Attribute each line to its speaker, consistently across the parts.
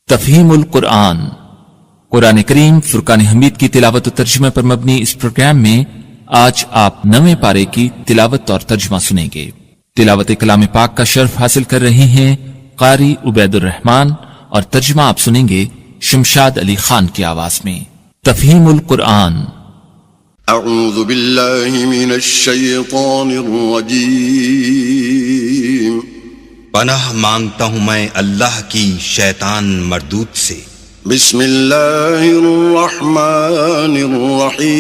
Speaker 1: تفہیم القرآن، قرآن کریم فرقان حمید کی تلاوت و ترجمہ پر مبنی اس پروگرام میں آج آپ 9ویں پارے کی تلاوت اور ترجمہ سنیں گے۔ تلاوت کلام پاک کا شرف حاصل کر رہے ہیں قاری عبید الرحمن، اور ترجمہ آپ سنیں گے شمشاد علی خان کی آواز میں۔ تفہیم القرآن۔
Speaker 2: اعوذ باللہ من الشیطان الرجیم،
Speaker 3: پناہ مانگتا ہوں میں اللہ کی شیطان مردود سے۔
Speaker 2: بسم اللہ الرحمن الرحیم،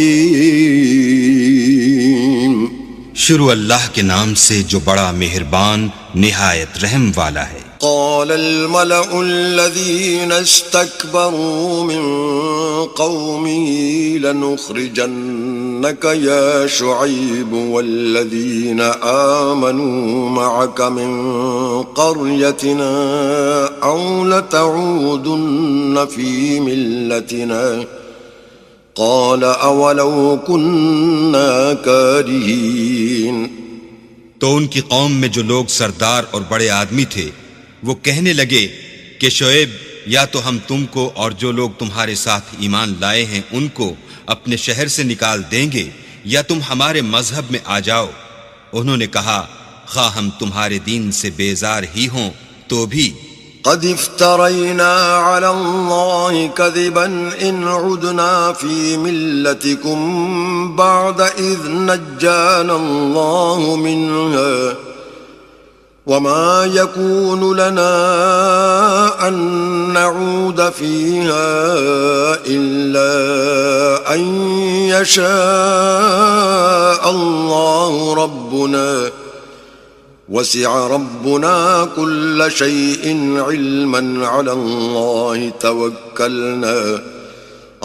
Speaker 3: شروع اللہ کے نام سے جو بڑا مہربان نہایت رحم والا ہے۔
Speaker 2: قال الملأ الذين استكبروا من قومه لنخرجنك يا شعيب والذين آمنوا معك من قريتنا أو لتعودن في ملتنا قال أولو كنا كارهين۔
Speaker 3: تو ان کی قوم میں جو لوگ سردار اور بڑے آدمی تھے وہ کہنے لگے کہ شعیب، یا تو ہم تم کو اور جو لوگ تمہارے ساتھ ایمان لائے ہیں ان کو اپنے شہر سے نکال دیں گے، یا تم ہمارے مذہب میں آ جاؤ۔ انہوں نے کہا خواہ ہم تمہارے دین سے بیزار ہی ہوں تو بھی
Speaker 2: قد افترينا على الله كذبا إن عدنا في ملتكم بعد إذ نجانا الله منها وما يكون لنا أن نعود فيها إلا أن يشاء الله ربنا وسع ربنا كل شيء علما على الله توكلنا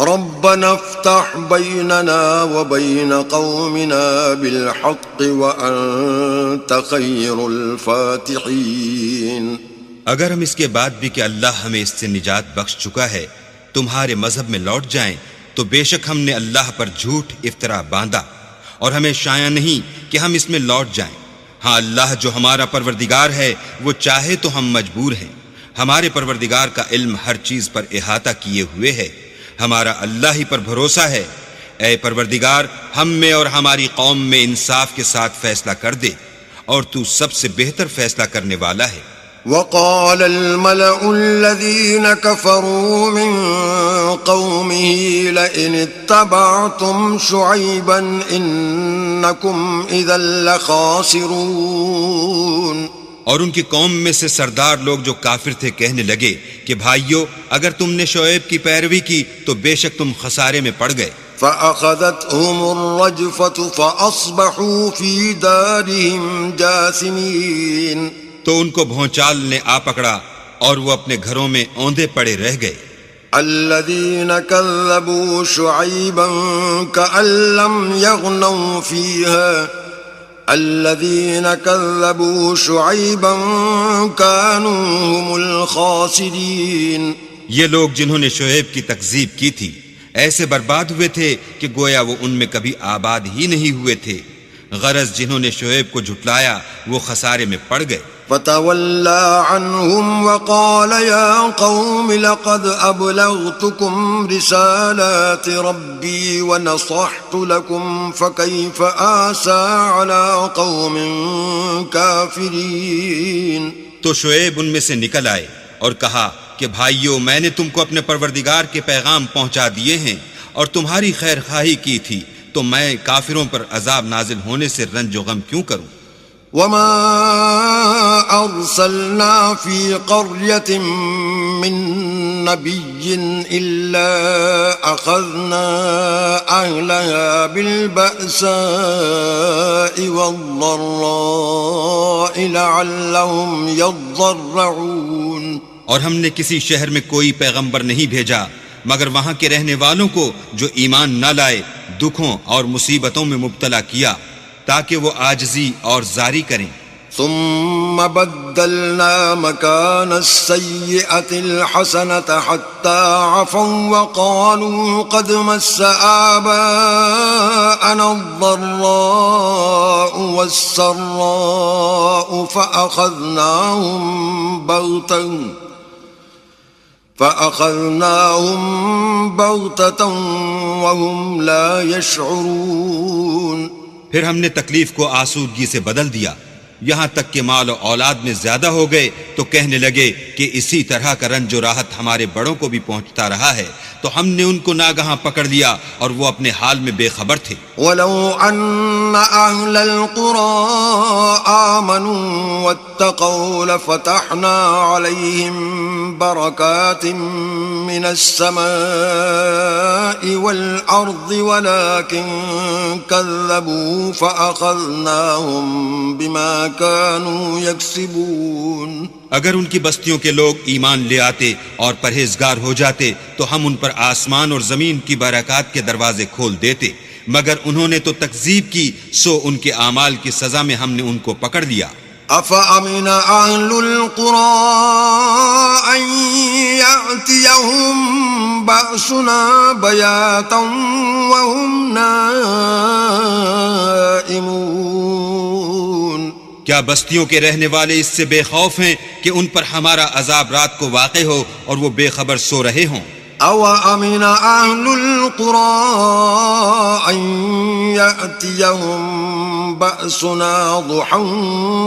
Speaker 2: ربنا افتح بيننا وبين قومنا بالحق وأنت خير الفاتحين۔
Speaker 3: اگر ہم اس کے بعد بھی کہ اللہ ہمیں اس سے نجات بخش چکا ہے تمہارے مذہب میں لوٹ جائیں تو بے شک ہم نے اللہ پر جھوٹ افطرا باندھا، اور ہمیں شایع نہیں کہ ہم اس میں لوٹ جائیں۔ ہاں اللہ جو ہمارا پروردگار ہے وہ چاہے تو ہم مجبور ہیں، ہمارے پروردگار کا علم ہر چیز پر احاطہ کیے ہوئے ہے، ہمارا اللہ ہی پر بھروسہ ہے۔ اے پروردگار، ہم میں اور ہماری قوم میں انصاف کے ساتھ فیصلہ کر دے، اور تو سب سے بہتر فیصلہ کرنے والا ہے۔
Speaker 2: وقال الملأ الذين كفروا من قومه لئن اتبعتم شعيبا إنكم إذا لخاسرون۔
Speaker 3: اور ان کی قوم میں سے سردار لوگ جو کافر تھے کہنے لگے کہ بھائیو، اگر تم نے شعیب کی پیروی کی تو بے شک تم خسارے میں پڑ گئے۔
Speaker 2: فأخذتهم الرجفة فأصبحوا في دارهم جاثمين،
Speaker 3: تو ان کو بھونچال نے آ پکڑا اور وہ اپنے گھروں میں اوندے پڑے رہ گئے۔
Speaker 2: الذين كذبوا شعيبا كأن لم يغنوا فيها الذين كذبوا شعيبا كانوا هم الخاسرين۔
Speaker 3: یہ لوگ جنہوں نے شعیب کی تکذیب کی تھی ایسے برباد ہوئے تھے کہ گویا وہ ان میں کبھی آباد ہی نہیں ہوئے تھے۔ غرض جنہوں نے شعیب کو جھٹلایا وہ خسارے میں پڑ گئے۔
Speaker 2: فتولى عنهم وقال يا قوم لقد أبلغتكم رسالات ربي ونصحت لكم فكيف آسى على قوم كافرين۔
Speaker 3: تو شعیب ان میں سے نکل آئے اور کہا کہ بھائیو، میں نے تم کو اپنے پروردگار کے پیغام پہنچا دیے ہیں اور تمہاری خیر خواہی کی تھی، تو میں کافروں پر عذاب نازل ہونے سے رنج و غم کیوں کروں؟
Speaker 2: وما أرسلنا في قرية من نبي إلا أخذنا أهلها بالبأساء والضراء لعلهم يضرعون۔
Speaker 3: اور ہم نے کسی شہر میں کوئی پیغمبر نہیں بھیجا مگر وہاں کے رہنے والوں کو جو ایمان نہ لائے دکھوں اور مصیبتوں میں مبتلا کیا تاکہ وہ عاجزی اور زاری کریں۔
Speaker 2: ثم بدلنا مكان السيئة الحسنة حتى عفوا وقالوا قد مس آباءنا الضراء والسراء فأخذناهم بغتة فأخذناهم بغتة وهم لا يشعرون.
Speaker 3: پھر ہم نے تکلیف کو آسودگی سے بدل دیا، یہاں تک کہ مال و اولاد میں زیادہ ہو گئے تو کہنے لگے کہ اسی طرح کا رنج و راحت ہمارے بڑوں کو بھی پہنچتا رہا ہے، تو ہم نے ان کو ناگہاں پکڑ لیا اور وہ اپنے حال میں بے خبر تھے.
Speaker 2: وَلَوْ أَنَّ أَهْلَ الْقُرَىٰ آمَنُوا وَاتَّقَوْا لَفَتَحْنَا عَلَيْهِمْ بَرَكَاتٍ مِّنَ السَّمَاءِ وَالْأَرْضِ وَلَٰكِن كَذَّبُوا فَأَخَذْنَاهُم بِمَا كَانُوا يَكْسِبُونَ.
Speaker 3: اگر ان کی بستیوں کے لوگ ایمان لے آتے اور پرہیزگار ہو جاتے تو ہم ان پر آسمان اور زمین کی برکات کے دروازے کھول دیتے، مگر انہوں نے تو تکذیب کی، سو ان کے اعمال کی سزا میں ہم نے ان کو پکڑ لیا.
Speaker 2: أَفَأَمِنَ أَهْلُ الْقُرَىٰ أَن يَأْتِيَهُم بَأْسُنَا بَيَاتًا وَهُمْ نَائِمُونَ.
Speaker 3: کیا بستیوں کے رہنے والے اس سے بے خوف ہیں کہ ان پر ہمارا عذاب رات کو واقع ہو اور وہ بے خبر سو رہے ہوں؟
Speaker 2: أَوَأَمِنَ أَهْلُ الْقُرَىٰ أَن يَأْتِيَهُم بَأْسُنَا ضُحًى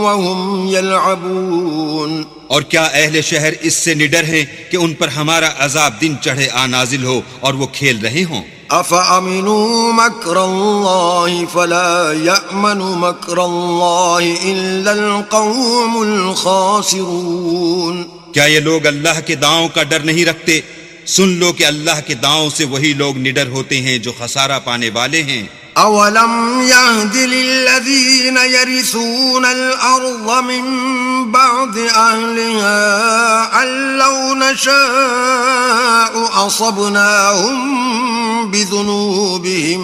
Speaker 2: وَهُمْ يَلْعَبُونَ.
Speaker 3: اور کیا اہل شہر اس سے نڈر ہیں کہ ان پر ہمارا عذاب دن چڑھے آ نازل ہو اور وہ کھیل رہے ہوں؟
Speaker 2: أَفَأَمِنُوا مَكْرَ اللَّهِ فَلَا يَأْمَنُ مَكْرَ اللَّهِ إِلَّا الْقَوْمُ الْخَاسِرُونَ.
Speaker 3: کیا یہ لوگ اللہ کے داؤں کا ڈر نہیں رکھتے؟ سن لو کہ اللہ کے داؤں سے وہی لوگ نڈر ہوتے ہیں جو خسارہ پانے والے ہیں.
Speaker 2: أَوَلَمْ يَهْدِ لِلَّذِينَ يَرِثُونَ الْأَرْضَ مِن بَعْدِ أَهْلِهَا أَن لَّوْ نَشَاءُ أَصَبْنَاهُم بِذُنُوبِهِمْ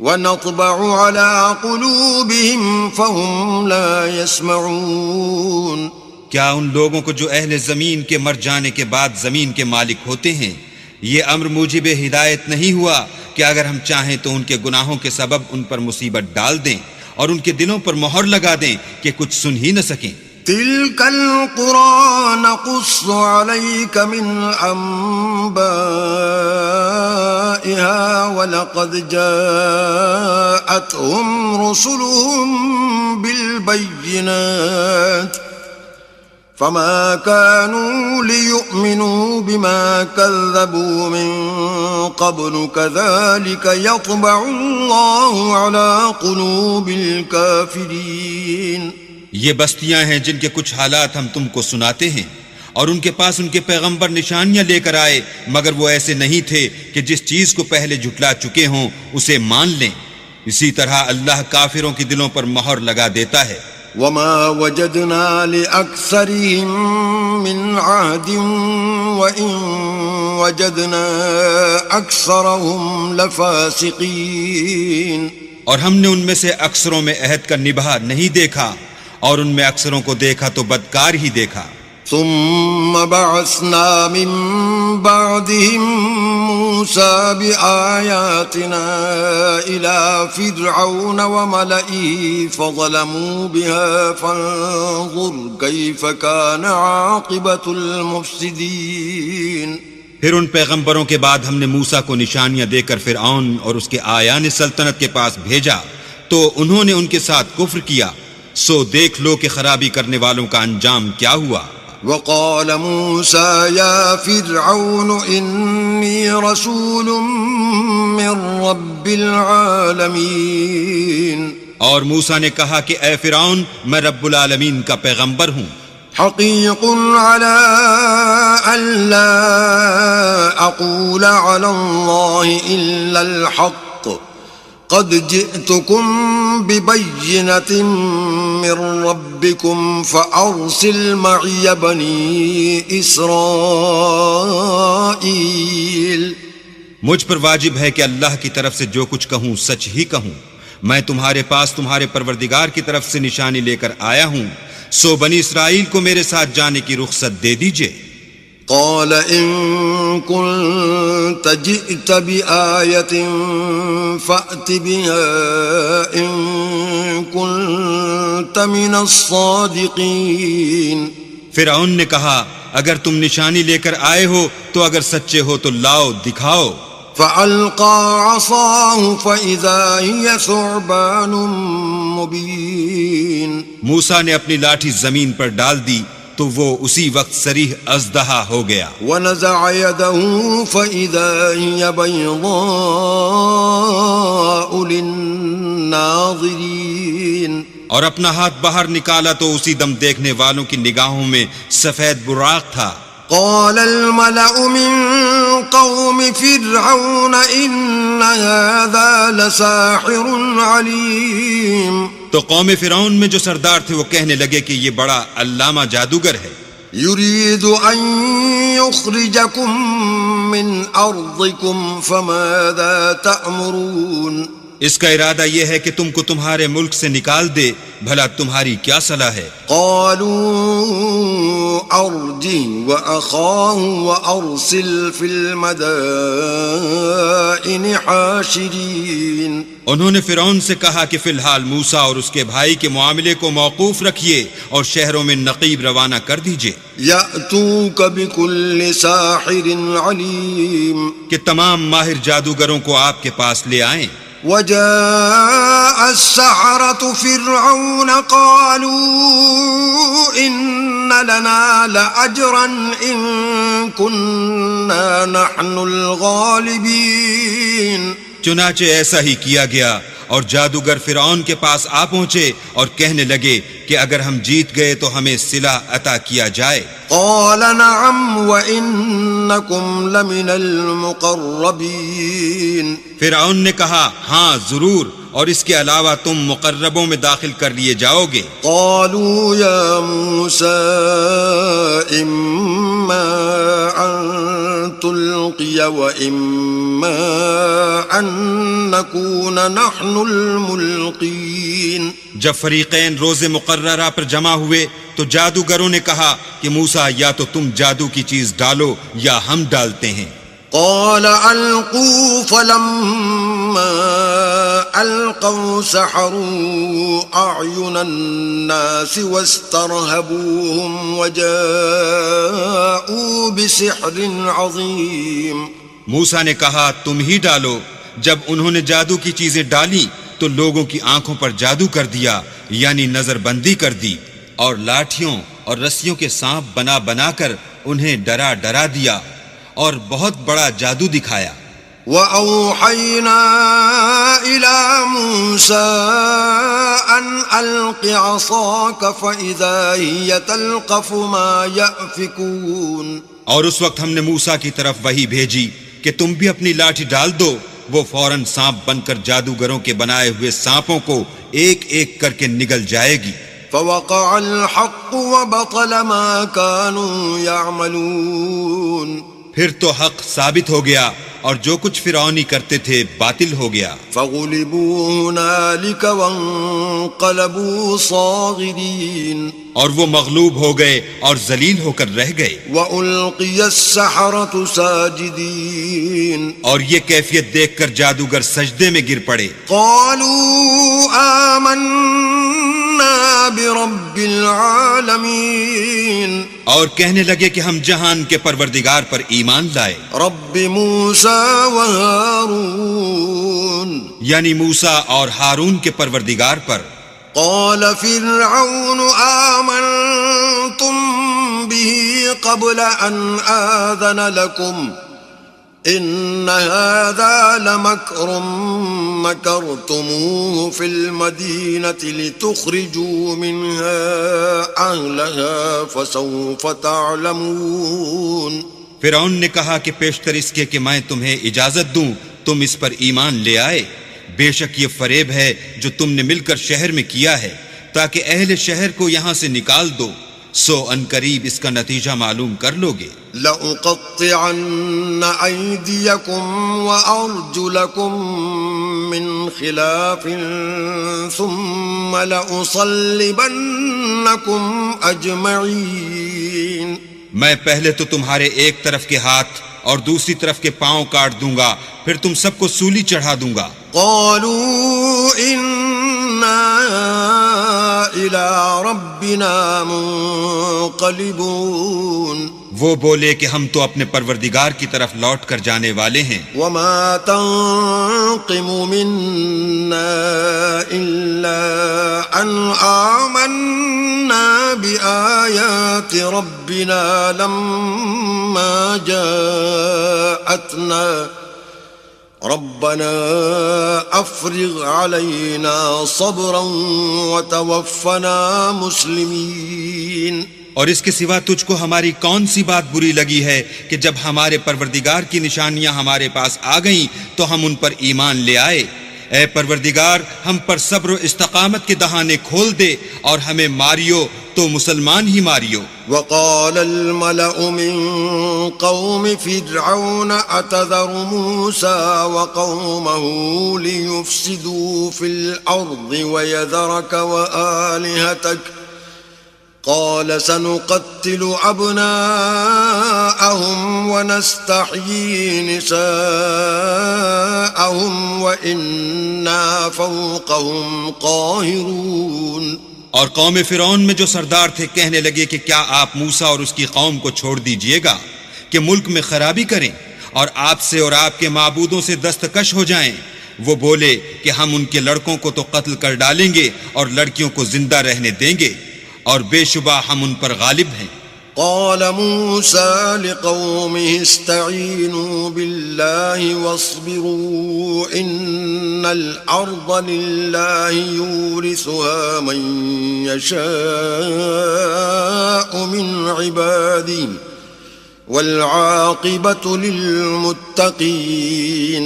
Speaker 2: وَنَطْبَعُ عَلَىٰ قُلُوبِهِمْ فَهُمْ لَا يَسْمَعُونَ.
Speaker 3: کیا ان لوگوں کو جو اہل زمین کے مر جانے کے بعد زمین کے مالک ہوتے ہیں یہ امر موجب ہدایت نہیں ہوا کہ اگر ہم چاہیں تو ان کے گناہوں کے سبب ان پر مصیبت ڈال دیں اور ان کے دلوں پر مہر لگا دیں کہ کچھ سن ہی نہ سکیں؟
Speaker 2: تِلْكَ الْقُرَىٰ نَقُصُّ عَلَيْكَ مِنْ أَنبَائِهَا وَلَقَدْ جَاءَتْهُمْ رُسُلُهُم بِالْبَيِّنَاتِ فما كانوا ليؤمنوا بما كذبوا من قبل كذلك يطبع الله على قلوب الكافرين.
Speaker 3: یہ بستیاں ہیں جن کے کچھ حالات ہم تم کو سناتے ہیں اور ان کے پاس ان کے پیغمبر نشانیاں لے کر آئے مگر وہ ایسے نہیں تھے کہ جس چیز کو پہلے جھٹلا چکے ہوں اسے مان لیں. اسی طرح اللہ کافروں کی دلوں پر مہر لگا دیتا ہے.
Speaker 2: وما وجدنا لأكثرهم من عهد وإن وجدنا أكثرهم لفاسقين.
Speaker 3: اور ہم نے ان میں سے اکثروں میں عہد کا نبھا نہیں دیکھا اور ان میں اکثروں کو دیکھا تو بدکار ہی دیکھا.
Speaker 2: ثم بعثنا من بعدهم موسى بآياتنا إلى فرعون وملئه فظلموا بها فانظر كيف كان عاقبة المفسدين.
Speaker 3: پھر ان پیغمبروں کے بعد ہم نے موسیٰ کو نشانیاں دے کر فرعون اور اس کے آیان سلطنت کے پاس بھیجا تو انہوں نے ان کے ساتھ کفر کیا، سو دیکھ لو کہ خرابی کرنے والوں کا انجام کیا ہوا.
Speaker 2: وقال موسى يا فرعون إني رسول من رب العالمين.
Speaker 3: اور موسیٰ نے کہا کہ اے فرعون میں رب العالمین کا پیغمبر ہوں.
Speaker 2: حقيق على ألا أقول على الله إلا الحق قد جئتكم ببينة من ربكم فأرسل معي بني إسرائيل.
Speaker 3: مجھ پر واجب ہے کہ اللہ کی طرف سے جو کچھ کہوں سچ ہی کہوں. میں تمہارے پاس تمہارے پروردگار کی طرف سے نشانی لے کر آیا ہوں، سو بنی اسرائیل کو میرے ساتھ جانے کی رخصت دے دیجئے.
Speaker 2: قال إن كنت جئت بآية فأت بها إن كنت من الصادقين.
Speaker 3: فرعون نے کہا اگر تم نشانی لے کر آئے ہو تو اگر سچے ہو تو لاؤ دکھاؤ.
Speaker 2: فألقى عصاه فإذا هي ثعبان مبين.
Speaker 3: موسیٰ نے اپنی لاٹھی زمین پر ڈال دی تو وہ اسی وقت صریح اژدہا ہو گیا.
Speaker 2: ونزع يده فإذا هي بيضاء للناظرين.
Speaker 3: اور اپنا ہاتھ باہر نکالا تو اسی دم دیکھنے والوں کی نگاہوں میں سفید براق تھا.
Speaker 2: قال الملأ من قوم فرعون إن هذا لساحر عليم.
Speaker 3: تو قوم فرعون میں جو سردار تھے وہ کہنے لگے کہ یہ بڑا علامہ جادوگر ہے.
Speaker 2: يريد أن يخرجكم من أرضكم فماذا تأمرون.
Speaker 3: اس کا ارادہ یہ ہے کہ تم کو تمہارے ملک سے نکال دے، بھلا تمہاری کیا صلاح ہے؟
Speaker 2: قالوا أرجه وأخاه وأرسل في المدائن حاشرين.
Speaker 3: انہوں نے فرعون سے کہا کہ فی الحال موسیٰ اور اس کے بھائی کے معاملے کو موقوف رکھیے اور شہروں میں نقیب روانہ کر دیجئے
Speaker 2: يأتوك بكل ساحر عليم.
Speaker 3: کہ تمام ماہر جادوگروں کو آپ کے پاس لے آئیں.
Speaker 2: وجاء السحرة فرعون قالوا إن لنا لأجرا إن كنا نحن الغالبين.
Speaker 3: چنانچہ ایسا ہی کیا گیا اور جادوگر فرعون کے پاس آ پہنچے اور کہنے لگے کہ اگر ہم جیت گئے تو ہمیں صلہ عطا کیا جائے.
Speaker 2: قال نعم وإنكم لمن المقربين.
Speaker 3: فرعون نے کہا ہاں ضرور، اور اس کے علاوہ تم مقربوں میں داخل کر لیے جاؤ گے.
Speaker 2: قالوا يا موسى إما أن تلقي وإما أن نكون نحن الملقين.
Speaker 3: جب فریقین روز مقررہ پر جمع ہوئے تو جادوگروں نے کہا کہ موسیٰ یا تو تم جادو کی چیز ڈالو یا ہم ڈالتے ہیں.
Speaker 2: قال ألقوا فلما ألقوا سحروا أعين الناس واسترهبوهم وجاءوا بسحر عظيم.
Speaker 3: موسیٰ نے کہا تم ہی ڈالو. جب انہوں نے جادو کی چیزیں ڈالی تو لوگوں کی آنکھوں پر جادو کر دیا، یعنی نظر بندی کر دی، اور لاٹھیوں اور رسیوں کے سانپ بنا بنا کر انہیں ڈرا ڈرا دیا اور بہت بڑا جادو دکھایا.
Speaker 2: وَأَوْحَيْنَا إِلَى مُوسَىٰ أَنْ أَلْقِ عَصَاكَ فَإِذَا هِيَ تَلْقَفُ مَا يَأْفِكُونَ.
Speaker 3: اور اس وقت ہم نے موسیٰ کی طرف وحی بھیجی کہ تم بھی اپنی لاٹھی ڈال دو. وہ فوراً سانپ بن کر جادوگروں کے بنائے ہوئے سانپوں کو ایک ایک کر کے نگل جائے گی.
Speaker 2: فَوَقَعَ الْحَقُّ وَبَطَلَ مَا كَانُوا يَعْمَلُونَ.
Speaker 3: پھر تو حق ثابت ہو گیا اور جو کچھ فرعونی کرتے تھے باطل ہو گیا.
Speaker 2: فَغُلِبُوا هُنَالِكَ وَانقَلَبُوا صَاغِرِينَ.
Speaker 3: اور وہ مغلوب ہو گئے اور ذلیل ہو کر رہ گئے.
Speaker 2: وَأُلْقِيَ السَّحَرَةُ سَاجِدِينَ.
Speaker 3: اور یہ کیفیت دیکھ کر جادوگر سجدے میں گر پڑے.
Speaker 2: قَالُوا آمَنَّا بِرَبِّ الْعَالَمِينَ.
Speaker 3: اور کہنے لگے کہ ہم جہان کے پروردگار پر ایمان لائے.
Speaker 2: رب موسیٰ وہارون.
Speaker 3: یعنی موسیٰ اور ہارون کے پروردگار پر.
Speaker 2: قال فرعون آمنتم به قبل ان آذن لكم ان هذا لمكر مكرتموه في المدينة لتخرجوا منها اهلها فسوف تعلمون.
Speaker 3: فرعون نے کہا کہ پیشتر اس کے کہ میں تمہیں اجازت دوں تم اس پر ایمان لے آئے. بے شک یہ فریب ہے جو تم نے مل کر شہر میں کیا ہے تاکہ اہل شہر کو یہاں سے نکال دو، سو ان قریب اس کا نتیجہ معلوم کر لو گے.
Speaker 2: لَأُقَطِّعَنَّ أَيْدِيَكُمْ وَأَرْجُلَكُمْ مِنْ خِلَافٍ ثُمَّ لَأُصَلِّبَنَّكُمْ أَجْمَعِينَ.
Speaker 3: میں پہلے تو تمہارے ایک طرف کے ہاتھ اور دوسری طرف کے پاؤں کاٹ دوں گا، پھر تم سب کو سولی چڑھا دوں گا.
Speaker 2: قالوا إنا إلى ربنا منقلبون.
Speaker 3: وہ بولے کہ ہم تو اپنے پروردگار کی طرف لوٹ کر جانے والے ہیں.
Speaker 2: وما تنقم منا إلا أن آمنا بآيات ربنا لما جاءتنا ربنا أفرغ علينا صبرا وتوفنا مسلمين.
Speaker 3: اور اس کے سوا تجھ کو ہماری کون سی بات بری لگی ہے کہ جب ہمارے پروردگار کی نشانیاں ہمارے پاس آ گئیں تو ہم ان پر ایمان لے آئے. اے پروردگار ہم پر صبر و استقامت کے دہانے کھول دے اور ہمیں ماریو تو مسلمان ہی ماریو.
Speaker 2: وقال الملأ من قوم فرعون أتذر موسى وقومه ليفسدوا في الأرض ويذرك وآلهتك قال سنقتل أبناءهم ونستحيي نساءهم وإنا فوقهم قاهرون.
Speaker 3: اور قوم فرعون میں جو سردار تھے کہنے لگے کہ کیا آپ موسیٰ اور اس کی قوم کو چھوڑ دیجئے گا کہ ملک میں خرابی کریں اور آپ سے اور آپ کے معبودوں سے دستکش ہو جائیں. وہ بولے کہ ہم ان کے لڑکوں کو تو قتل کر ڈالیں گے اور لڑکیوں کو زندہ رہنے دیں گے اور بے شبہ ہم ان پر غالب ہیں.
Speaker 2: قال موسى لقومه استعينوا بالله واصبروا إن الأرض لله يورثها من يشاء من عباده والعاقبة للمتقين.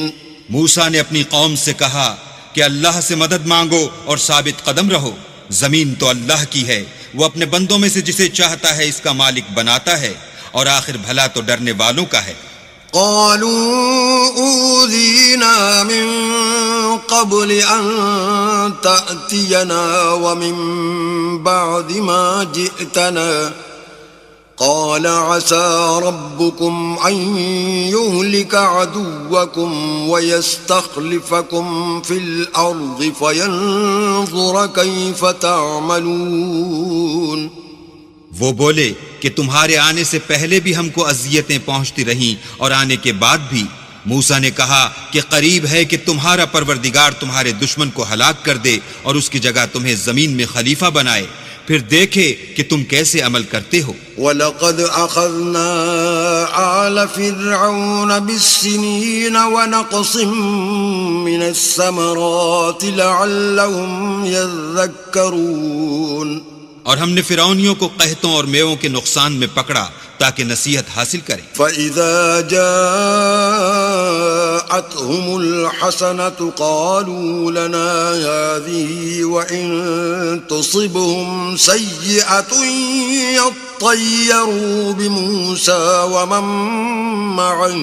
Speaker 3: موسیٰ نے اپنی قوم سے کہا کہ اللہ سے مدد مانگو اور ثابت قدم رہو. زمین تو اللہ کی ہے، وہ اپنے بندوں میں سے جسے چاہتا ہے اس کا مالک بناتا ہے اور آخر بھلا تو ڈرنے والوں کا ہے.
Speaker 2: قالوا أوذينا من قبل أن تأتينا ومن بعد ما جئتنا قال عسى ربكم أن يهلك عدوكم ويستخلفكم في الأرض فينظر كيف تعملون.
Speaker 3: وہ بولے کہ تمہارے آنے سے پہلے بھی ہم کو اذیتیں پہنچتی رہیں اور آنے کے بعد بھی. موسیٰ نے کہا کہ قریب ہے کہ تمہارا پروردگار تمہارے دشمن کو ہلاک کر دے اور اس کی جگہ تمہیں زمین میں خلیفہ بنائے، پھر دیکھے کہ تم کیسے عمل کرتے ہو.
Speaker 2: وَلَقَدْ أَخَذْنَا آلَ فِرْعَوْنَ بِالسِّنِينَ وَنَقْصٍ مِّنَ الثَّمَرَاتِ لَعَلَّهُمْ يَذَّكَّرُونَ.
Speaker 3: اور ہم نے فرعونیوں کو قحطوں اور میووں کے نقصان میں پکڑا تاکہ نصیحت حاصل کریں.
Speaker 2: فَإِذَا جَاءَتْهُمُ الْحَسَنَةُ قَالُوا لَنَا هَذِهِ وَإِن تُصِبْهُمْ سَيِّئَةٌ يَطَّيَّرُوا بِمُوسَى وَمَن مَّعَهُ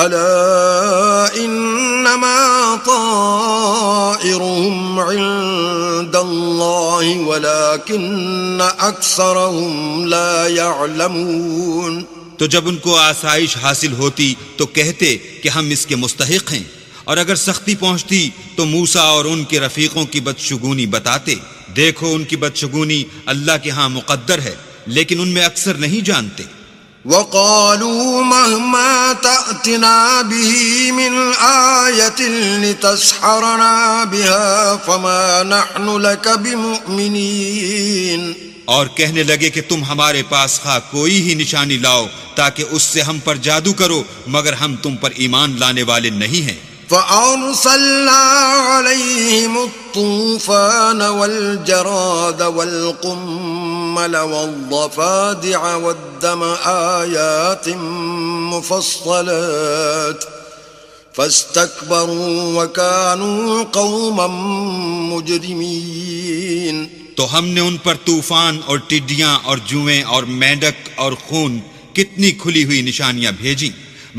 Speaker 2: أَلَا إِنَّمَا طَائِرُهُمْ عِندَ اللَّهِ وَلَكِنَّ أَكْثَرَهُمْ لَا يَعْلَمُونَ.
Speaker 3: تو جب ان کو آسائش حاصل ہوتی تو کہتے کہ ہم اس کے مستحق ہیں، اور اگر سختی پہنچتی تو موسیٰ اور ان کے رفیقوں کی بدشگونی بتاتے. دیکھو ان کی بدشگونی اللہ کے ہاں مقدر ہے، لیکن ان میں اکثر نہیں جانتے.
Speaker 2: وقالوا مهما تأتنا به من آية لتسحرنا بها فما نحن لك بمؤمنين.
Speaker 3: اور کہنے لگے کہ تم ہمارے پاس خواہ کوئی ہی نشانی لاؤ تاکہ اس سے ہم پر جادو کرو، مگر ہم تم پر ایمان لانے والے نہیں ہیں.
Speaker 2: فأرسلنا عليهم الطوفان والجراد والقمل والضفادع والدم آيات مفصلات فاستكبروا وكانوا قوما مجرمين.
Speaker 3: تو ہم نے ان پر طوفان اور ٹڈیاں اور جوئیں اور مینڈک اور خون کتنی کھلی ہوئی نشانیاں بھیجیں،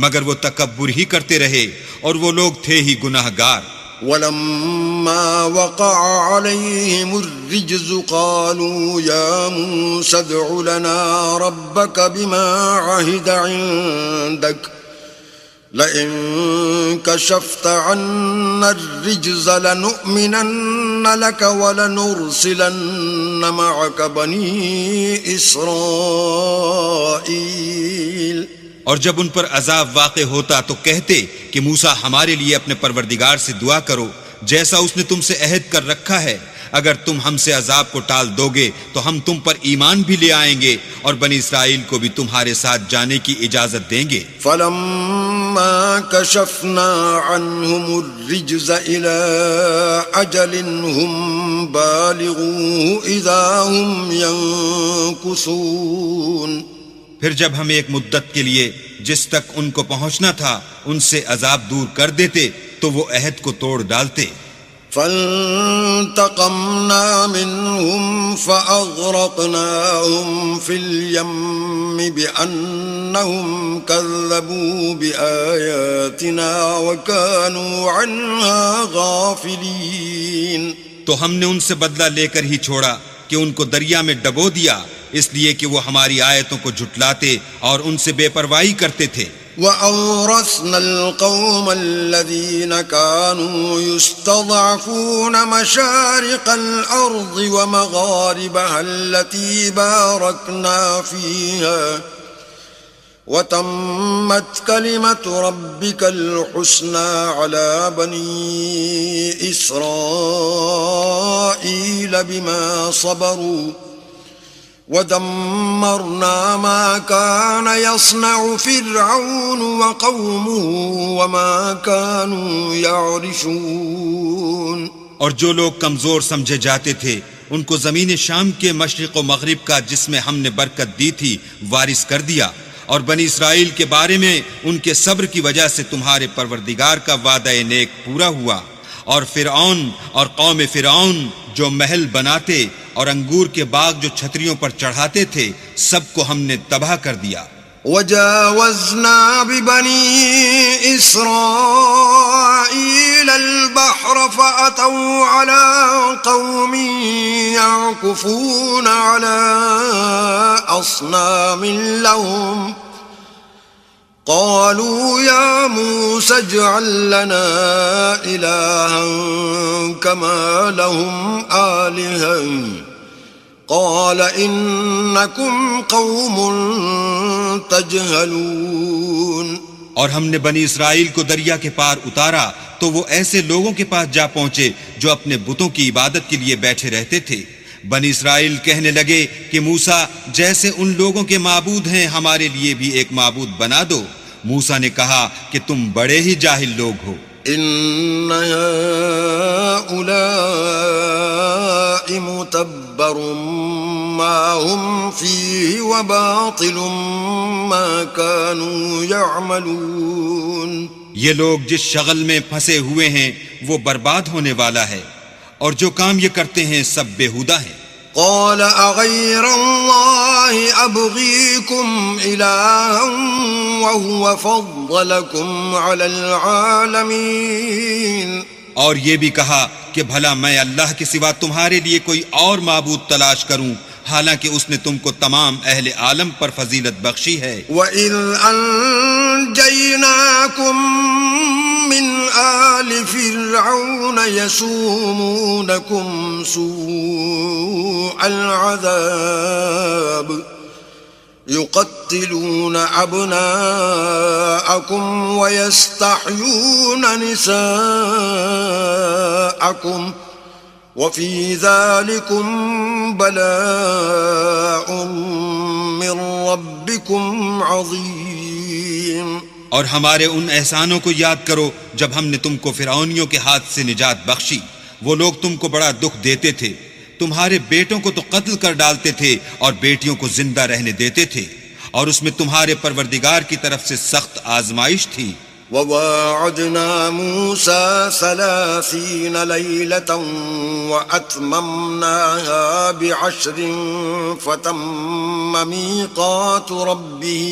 Speaker 3: مگر وہ تکبر ہی کرتے رہے اور وہ لوگ تھے ہی گناہ گار.
Speaker 2: ولما وقع عليهم الرجز قالوا يا موسى ادع لنا ربك بما عهد عندك لئن كشفت عنا الرجز لنؤمنن لك ولنرسلن معك بني إسرائيل.
Speaker 3: اور جب ان پر عذاب واقع ہوتا تو کہتے کہ موسیٰ ہمارے لیے اپنے پروردگار سے دعا کرو جیسا اس نے تم سے عہد کر رکھا ہے. اگر تم ہم سے عذاب کو ٹال دو گے تو ہم تم پر ایمان بھی لے آئیں گے اور بنی اسرائیل کو بھی تمہارے ساتھ جانے کی اجازت دیں گے.
Speaker 2: فلما كشفنا عنهم الرجز إلى أجل هم بالغوه إذا هم ينكثون.
Speaker 3: پھر جب ہم ایک مدت کے لیے جس تک ان کو پہنچنا تھا ان سے عذاب دور کر دیتے تو وہ عہد کو توڑ ڈالتے.
Speaker 2: فانتقمنا منهم فأغرقناهم في اليم بأنهم كذبوا بآياتنا وكانوا عنها غافلين.
Speaker 3: تو ہم نے ان سے بدلہ لے کر ہی چھوڑا کہ ان کو دریا میں ڈبو دیا اس لیے کہ وہ ہماری آیتوں کو جھٹلاتے اور ان سے بے پرواہی کرتے تھے.
Speaker 2: وَأَوْرَثْنَا الْقَوْمَ الَّذِينَ كَانُوا يُسْتَضْعَفُونَ مَشَارِقَ الْأَرْضِ وَمَغَارِبَهَا الَّتِي بَارَكْنَا فِيهَا وَتَمَّتْ كَلِمَةُ رَبِّكَ الْحُسْنَى عَلَى بَنِي إِسْرَائِيلَ بِمَا صَبَرُوا وَدَمَّرْنَا مَا كَانَ يَصْنَعُ فِرْعَوْنُ وَقَوْمُهُ وَمَا كَانُوا يَعْرِشُونَ.
Speaker 3: اور جو لوگ کمزور سمجھے جاتے تھے ان کو زمین شام کے مشرق و مغرب کا جس میں ہم نے برکت دی تھی وارث کر دیا. اور بنی اسرائیل کے بارے میں ان کے صبر کی وجہ سے تمہارے پروردگار کا وعدہ نیک پورا ہوا. اور فرعون اور قوم فرعون جو محل بناتے اور انگور کے باغ جو چھتریوں پر چڑھاتے تھے سب کو ہم نے تباہ کر دیا.
Speaker 2: وجاوزنا ببني إسرائيل البحر فأتوا على قوم يعكفون على أصنام لهم قالوا يا موسى اجعل لنا إلها كما لهم آلهة قال إنكم قوم تجهلون.
Speaker 3: اور ہم نے بنی اسرائیل کو دریا کے پار اتارا تو وہ ایسے لوگوں کے پاس جا پہنچے جو اپنے بتوں کی عبادت کے لیے بیٹھے رہتے تھے. بنی اسرائیل کہنے لگے کہ موسیٰ جیسے ان لوگوں کے معبود ہیں ہمارے لیے بھی ایک معبود بنا دو. موسیٰ نے کہا کہ تم بڑے ہی جاہل لوگ ہو.
Speaker 2: إن هؤلاء متبر ما هم فيه وباطل ما كانوا يعملون.
Speaker 3: یہ لوگ جس شغل میں پھنسے ہوئے ہیں وہ برباد ہونے والا ہے اور جو کام یہ کرتے ہیں سب بےہودہ ہیں.
Speaker 2: قال أغير الله أبغيكم إلها وهو فضلكم على العالمين.
Speaker 3: اور یہ بھی کہا کہ بھلا میں اللہ کے سوا تمہارے لیے کوئی اور معبود تلاش کروں حالانکہ اس نے تم کو تمام اہل عالم پر فضیلت بخشی ہے.
Speaker 2: وَإِذْ أَنْجَيْنَاكُمْ مِنْ آلِ فِرْعَوْنَ يَسُومُونَكُمْ سُوءَ الْعَذَابِ يُقَتِّلُونَ أَبْنَاءَكُمْ وَيَسْتَحْيُونَ نِسَاءَكُمْ وَفِي ذَلِكُمْ بَلَاءٌ مِّن رَبِّكُمْ عَظِيمٌ.
Speaker 3: اور ہمارے ان احسانوں کو یاد کرو جب ہم نے تم کو فرعونیوں کے ہاتھ سے نجات بخشی. وہ لوگ تم کو بڑا دکھ دیتے تھے. تمہارے بیٹوں کو تو قتل کر ڈالتے تھے اور بیٹیوں کو زندہ رہنے دیتے تھے اور اس میں تمہارے پروردگار کی طرف سے سخت آزمائش تھی.
Speaker 2: وَوَاعَدْنَا مُوسَى 30 لَيْلَةً وَأَتْمَمْنَاهَا ب10 فَتَمَّ مِيقَاتُ رَبِّهِ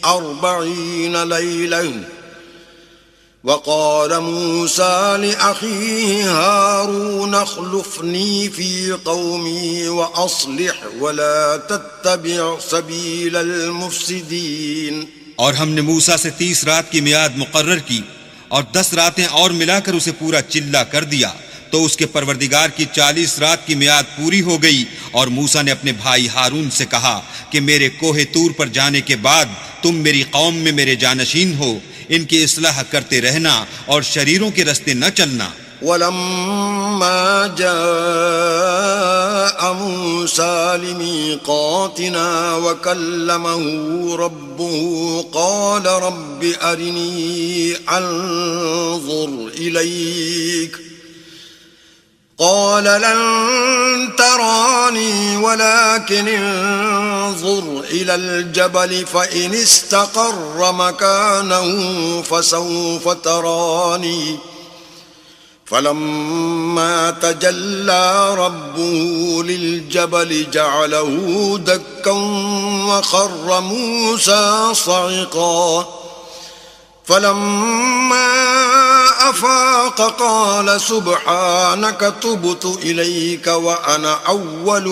Speaker 2: 40 لَيْلَةً وقال موسى لأخيه هارون اخلفني في قومي وأصلح ولا تتبع سبيل المفسدين.
Speaker 3: اور ہم نے موسیٰ سے 30 رات کی میعاد مقرر کی اور 10 راتیں اور ملا کر اسے پورا چلہ کر دیا، تو اس کے پروردگار کی 40 رات کی میعاد پوری ہو گئی. اور موسیٰ نے اپنے بھائی ہارون سے کہا کہ میرے کوہ طور پر جانے کے بعد تم میری قوم میں میرے جانشین ہو، ان کی اصلاح کرتے رہنا اور شریروں کے رستے نہ چلنا.
Speaker 2: ولما جاء موسى لميقاتنا وكلمه ربه قال رب أرني أنظر إليك قال لن تراني ولكن انظر إلى الجبل فإن استقر مكانه فسوف تراني فلما تجلى ربه للجبل جعله دكا وخر موسى صعقا فلما أفاق قال سبحانك تبت إليك وأنا أول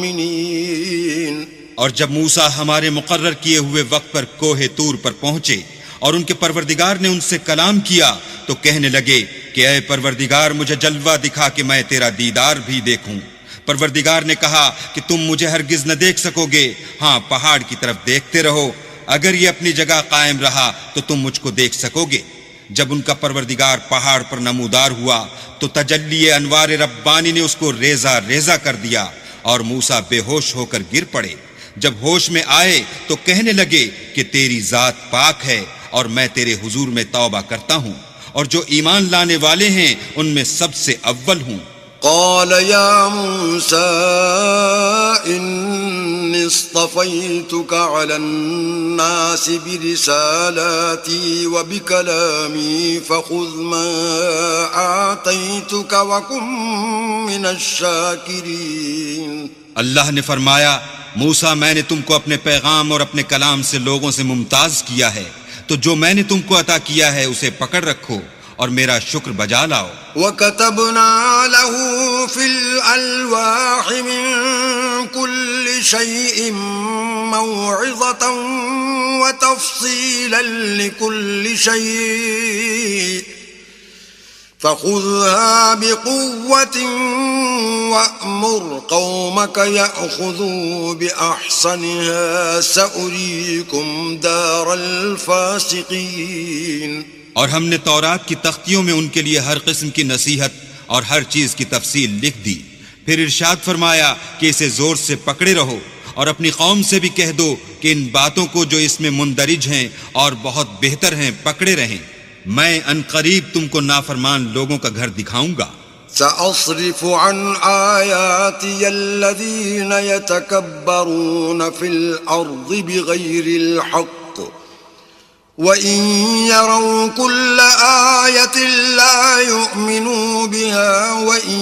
Speaker 2: المؤمنين.
Speaker 3: اور جب موسیٰ ہمارے مقرر کیے ہوئے وقت پر کوہ طور پر پہنچے اور ان کے پروردگار نے ان سے کلام کیا تو کہنے لگے کہ اے پروردگار مجھے جلوہ دکھا کہ میں تیرا دیدار بھی دیکھوں. پروردگار نے کہا کہ تم مجھے ہرگز نہ دیکھ سکو گے، ہاں پہاڑ کی طرف دیکھتے رہو، اگر یہ اپنی جگہ قائم رہا تو تم مجھ کو دیکھ سکو گے. جب ان کا پروردگار پہاڑ پر نمودار ہوا تو تجلی انوار ربانی نے اس کو ریزہ ریزہ کر دیا اور موسیٰ بے ہوش ہو کر گر پڑے. جب ہوش میں آئے تو کہنے لگے کہ تیری ذات پاک ہے اور میں تیرے حضور میں توبہ کرتا ہوں، اور جو ایمان لانے والے ہیں ان میں سب سے اول ہوں.
Speaker 2: قال يا موسى إني اصطفيتك على الناس برسالاتي وبكلامي فخذ ما آتيتك وكن من الشاكرين.
Speaker 3: اللہ نے فرمایا موسیٰ میں نے تم کو اپنے پیغام اور اپنے کلام سے لوگوں سے ممتاز کیا ہے، تو جو میں نے تم کو عطا کیا ہے اسے پکڑ رکھو اور میرا شکر بجا لاؤ.
Speaker 2: وَكَتَبْنَا لَهُ فِي الْأَلْوَاحِ مِن كُلِّ شَيْءٍ مَوْعِظَةً وَتَفْصِيلًا لِكُلِّ شَيْءٍ فَخُذْهَا بِقُوَّةٍ وَأْمُرْ قَوْمَكَ يَأْخُذُوا بِأَحْسَنِهَا سَأُرِيكُمْ دَارَ الْفَاسِقِينَ.
Speaker 3: اور ہم نے تورات کی تختیوں میں ان کے لیے ہر قسم کی نصیحت اور ہر چیز کی تفصیل لکھ دی. پھر ارشاد فرمایا کہ اسے زور سے پکڑے رہو اور اپنی قوم سے بھی کہہ دو کہ ان باتوں کو جو اس میں مندرج ہیں اور بہت بہتر ہیں پکڑے رہیں. میں ان قریب تم کو نافرمان لوگوں کا گھر دکھاؤں گا.
Speaker 2: سأصرف عن آياتي الذين يتكبرون في الأرض بغير الحق وإن يروا كل آية لا يؤمنوا بها وإن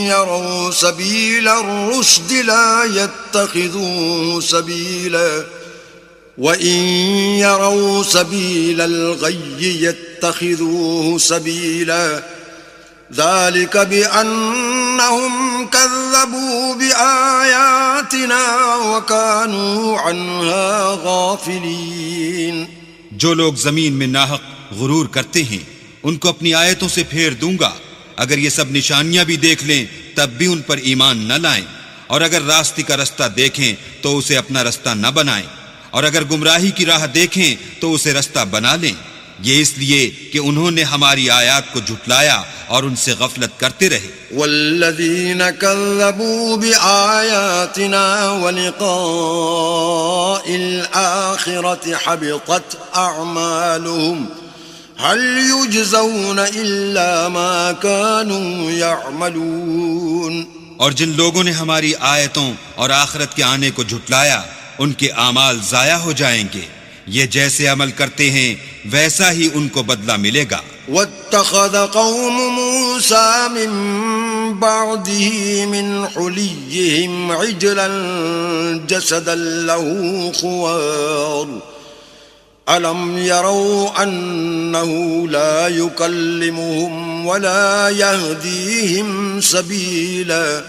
Speaker 2: يروا سبيل الرشد لا يتخذوه سبيلا وإن يروا سبيل الغي يتخذوه سبيلا ذلك بأنهم كذبوا بآياتنا وكانوا عنها غافلين.
Speaker 3: جو لوگ زمین میں ناحق غرور کرتے ہیں ان کو اپنی آیتوں سے پھیر دوں گا. اگر یہ سب نشانیاں بھی دیکھ لیں تب بھی ان پر ایمان نہ لائیں، اور اگر راستے کا رستہ دیکھیں تو اسے اپنا رستہ نہ بنائیں، اور اگر گمراہی کی راہ دیکھیں تو اسے رستہ بنا لیں. یہ اس لیے کہ انہوں نے ہماری آیات کو جھٹلایا اور ان سے غفلت کرتے رہے.
Speaker 2: والذین کذبوا بآیاتنا ولقاء الآخرة حبطت اعمالهم هل يجزون الا ما كانوا يعملون.
Speaker 3: اور جن لوگوں نے ہماری آیتوں اور آخرت کے آنے کو جھٹلایا ان کے اعمال ضائع ہو جائیں گے. یہ جیسے عمل کرتے ہیں ویسا ہی ان کو بدلہ ملے گا.
Speaker 2: واتخذ قوم موسى من بعده من حليهم عجلا جسدا له خوار ألم يروا أنه لا يكلمهم ولا يهديهم سبيلا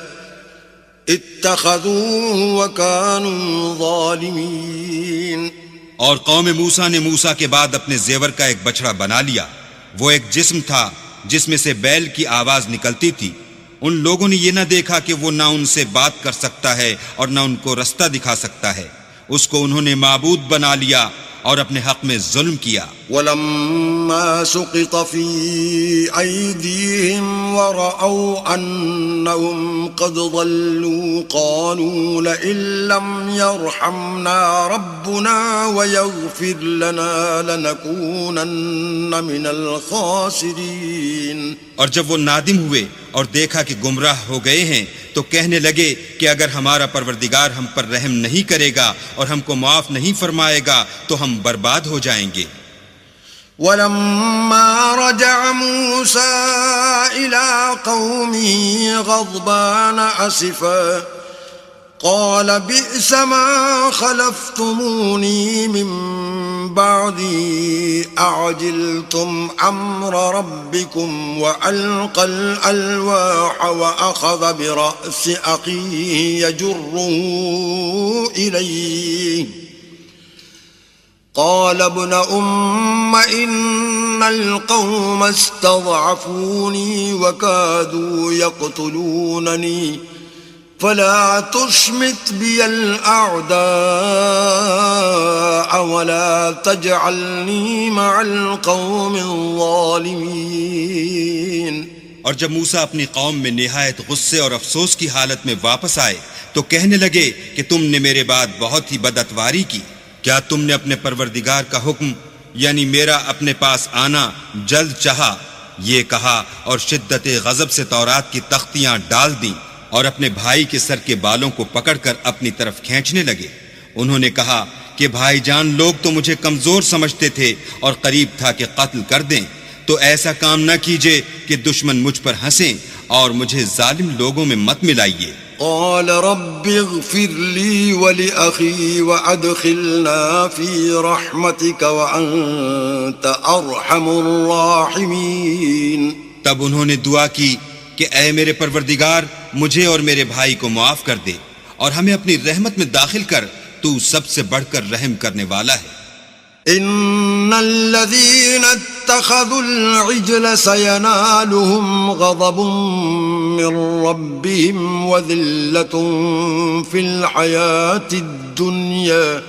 Speaker 2: اتخذوه وكانوا ظالمين.
Speaker 3: اور قوم موسیٰ نے موسیٰ کے بعد اپنے زیور کا ایک بچڑا بنا لیا. وہ ایک جسم تھا جس میں سے بیل کی آواز نکلتی تھی. ان لوگوں نے یہ نہ دیکھا کہ وہ نہ ان سے بات کر سکتا ہے اور نہ ان کو رستہ دکھا سکتا ہے. اس کو انہوں نے معبود بنا لیا اور اپنے حق میں ظلم کیا.
Speaker 2: ولما سقط في أيديهم ورأوا أنهم قد ضلوا قالوا لئن لم يرحمنا ربنا ويغفر لنا لنكونن من الخاسرين.
Speaker 3: اور جب وہ نادم ہوئے اور دیکھا کہ گمراہ ہو گئے ہیں تو کہنے لگے کہ اگر ہمارا پروردگار ہم پر رحم نہیں کرے گا اور ہم کو معاف نہیں فرمائے گا تو ہم برباد ہو جائیں گے.
Speaker 2: ولما رجع موسى إلى قومه غضبان أسفا قال بئس ما خلفتموني من بعدي أعجلتم أمر ربكم وألقى الألواح وأخذ برأس أخيه يجره إليه قال ابن إن القوم استضعفوني وكادوا يقتلونني فلا تشمت بي الأعداء ولا تجعلني مع القوم الظالمين.
Speaker 3: اور جب موسیٰ اپنی قوم میں نہایت غصے اور افسوس کی حالت میں واپس آئے تو کہنے لگے کہ تم نے میرے بعد بہت ہی بدعتواری کی. کیا تم نے اپنے پروردگار کا حکم یعنی میرا اپنے پاس آنا جلد چاہا؟ یہ کہا اور شدت غضب سے تورات کی تختیاں ڈال دیں اور اپنے بھائی کے سر کے بالوں کو پکڑ کر اپنی طرف کھینچنے لگے. انہوں نے کہا کہ بھائی جان لوگ تو مجھے کمزور سمجھتے تھے اور قریب تھا کہ قتل کر دیں، تو ایسا کام نہ کیجئے کہ دشمن مجھ پر ہنسیں اور مجھے ظالم لوگوں میں مت ملائیے.
Speaker 2: قال رب اغفر لي ولأخي وأدخلنا في رحمتك وأنت أرحم الراحمين.
Speaker 3: تب انہوں نے دعا کی کہ اے میرے پروردگار مجھے اور میرے بھائی کو معاف کر دے اور ہمیں اپنی رحمت میں داخل کر، تو سب سے بڑھ کر رحم کرنے والا ہے.
Speaker 2: ان الذين اتخذوا العجل سينالهم غضب من ربهم وذلة في الحياة الدنيا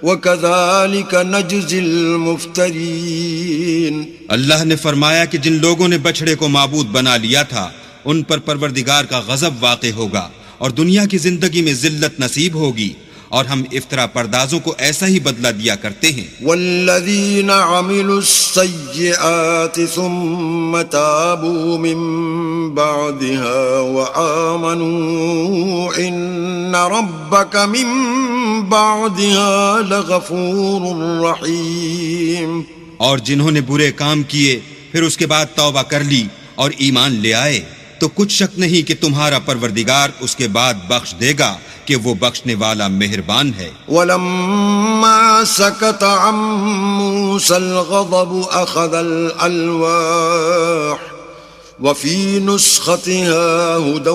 Speaker 2: وكذلك نجزي المفترين.
Speaker 3: اللہ نے فرمایا کہ جن لوگوں نے بچھڑے کو معبود بنا لیا تھا ان پر پروردگار کا غضب واقع ہوگا اور دنیا کی زندگی میں ذلت نصیب ہوگی، اور ہم افطرا پردازوں کو ایسا ہی بدلہ دیا کرتے ہیں.
Speaker 2: والذین عملوا السیئات ثم تابوا من بعدها وآمنوا ان ربک من بعدها لغفور رحیم.
Speaker 3: اور جنہوں نے برے کام کیے پھر اس کے بعد توبہ کر لی اور ایمان لے آئے تو کچھ شک نہیں کہ تمہارا پروردگار اس کے بعد بخش دے گا کہ وہ بخشنے والا مہربان ہے.
Speaker 2: ولما سكت عن موسى الغضب أخذ الألواح وفي نسختها هدى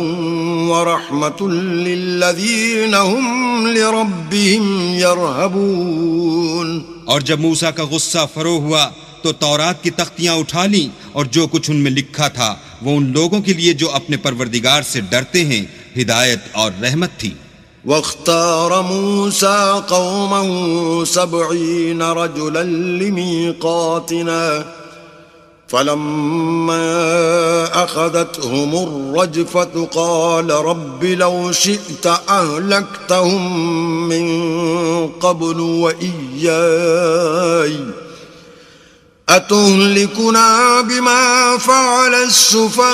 Speaker 2: ورحمة للذين هم لربهم يرهبون.
Speaker 3: اور جب موسیٰ کا غصہ فرو ہوا تو تورات کی تختیاں اٹھا لیں اور جو کچھ ان میں لکھا تھا وہ ان لوگوں کے لیے جو اپنے پروردگار سے ڈرتے ہیں ہدایت اور رحمت تھی.
Speaker 2: واختار موسى قومه 70 رجلا لميقاتنا فلما أخذتهم الرجفة قال رب لو شئت أهلكتهم من قبل وإياي أتهلكنا بما فعل السفهاء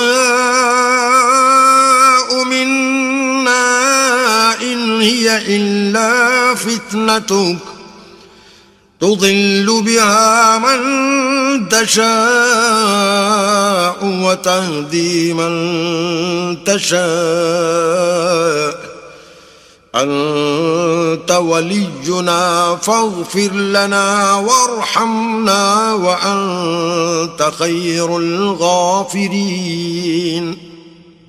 Speaker 2: منا إن هي إلا فتنتك تضل بها من تشاء وتهدي من تشاء أنت ولينا فاغفر لنا وارحمنا وأنت خير الغافرين.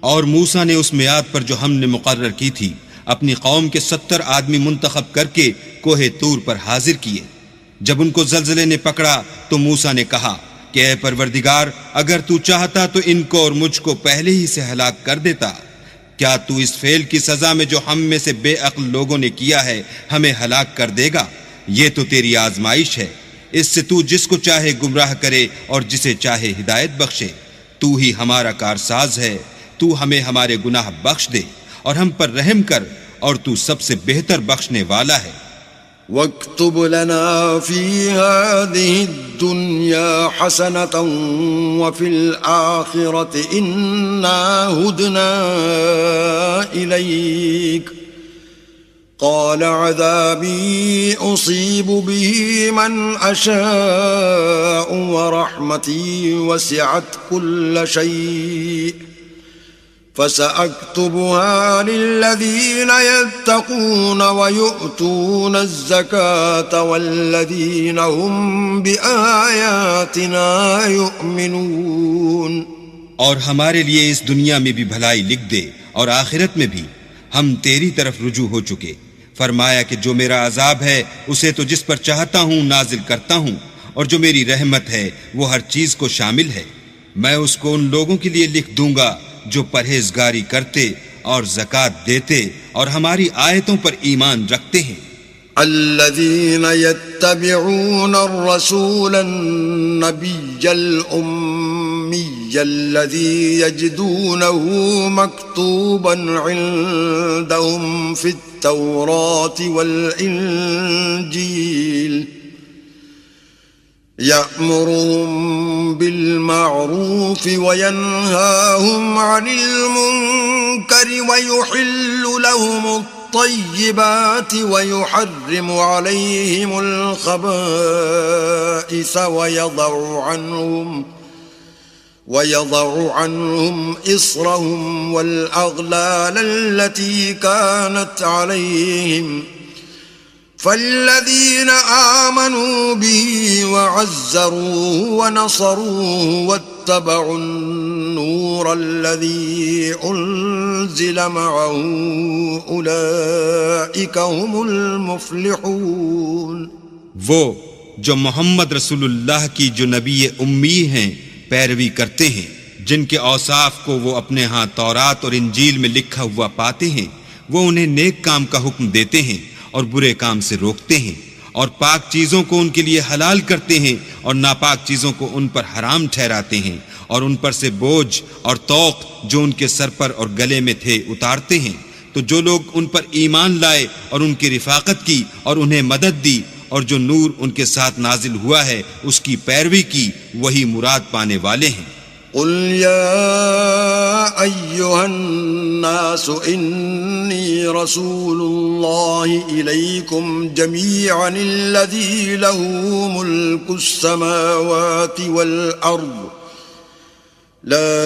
Speaker 3: اور موسیٰ نے اس میعاد پر جو ہم نے مقرر کی تھی اپنی قوم کے 70 آدمی منتخب کر کے کوہ طور پر حاضر کیے. جب ان کو زلزلے نے پکڑا تو موسیٰ نے کہا کہ اے پروردگار، اگر تو چاہتا تو ان کو اور مجھ کو پہلے ہی سے ہلاک کر دیتا. کیا تو اس فعل کی سزا میں جو ہم میں سے بے عقل لوگوں نے کیا ہے ہمیں ہلاک کر دے گا؟ یہ تو تیری آزمائش ہے، اس سے تو جس کو چاہے گمراہ کرے اور جسے چاہے ہدایت بخشے. تو ہی ہمارا کارساز ہے، تو ہمیں ہمارے گناہ بخش دے اور ہم پر رحم کر، اور تو سب سے بہتر بخشنے والا ہے.
Speaker 2: واكتب لنا في هذه الدنيا حسنة وفي الآخرة إنا هدنا إليك. قال عذابي أصيب به من أشاء ورحمتي وسعت كل شيء فسأكتبها للذين يتقون ويؤتون الزكاة والذين هم بآياتنا يؤمنون.
Speaker 3: اور ہمارے لیے اس دنیا میں بھی بھلائی لکھ دے اور آخرت میں بھی. ہم تیری طرف رجوع ہو چکے. فرمایا کہ جو میرا عذاب ہے اسے تو جس پر چاہتا ہوں نازل کرتا ہوں، اور جو میری رحمت ہے وہ ہر چیز کو شامل ہے. میں اس کو ان لوگوں کے لیے لکھ دوں گا جو پرہیزگاری کرتے اور زکوٰۃ دیتے اور ہماری آیتوں پر ایمان رکھتے ہیں.
Speaker 2: الذين يتبعون الرسول النبي الأمي الذي يجدونه مكتوبا عندهم في التوراة والإنجيل يأمرهم بالمعروف وينهاهم عن المنكر ويحل لهم الطيبات ويحرم عليهم الخبائث ويضع عنهم إصرهم والأغلال التي كانت عليهم. فالذين آمنوا به وعزروه ونصروه واتبعوا النور الذي أنزل معه أولئك هم المفلحون.
Speaker 3: وہ جو محمد رسول اللہ کی جو نبی امی ہیں پیروی کرتے ہیں، جن کے اوصاف کو وہ اپنے ہاں تورات اور انجیل میں لکھا ہوا پاتے ہیں، وہ انہیں نیک کام کا حکم دیتے ہیں اور برے کام سے روکتے ہیں، اور پاک چیزوں کو ان کے لیے حلال کرتے ہیں اور ناپاک چیزوں کو ان پر حرام ٹھہراتے ہیں، اور ان پر سے بوجھ اور طوق جو ان کے سر پر اور گلے میں تھے اتارتے ہیں. تو جو لوگ ان پر ایمان لائے اور ان کی رفاقت کی اور انہیں مدد دی اور جو نور ان کے ساتھ نازل ہوا ہے اس کی پیروی کی، وہی مراد پانے والے ہیں.
Speaker 2: قل يا أيها الناس إني رسول الله إليكم جميعا الذي له ملك السماوات والأرض لا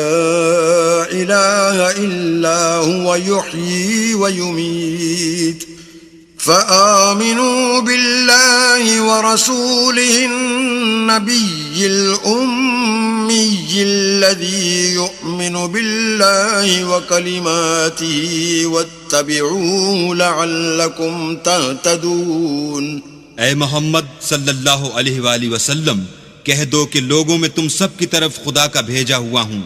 Speaker 2: إله إلا هو يحيي ويميت فآمنوا بالله ورسوله النبي الأمي الذي يؤمن بالله وكلماته واتبعوه لعلكم تهتدون.
Speaker 3: اے محمد صلی اللہ علیہ وآلہ وسلم، کہہ دو کہ لوگوں میں تم سب کی طرف خدا کا بھیجا ہوا ہوں،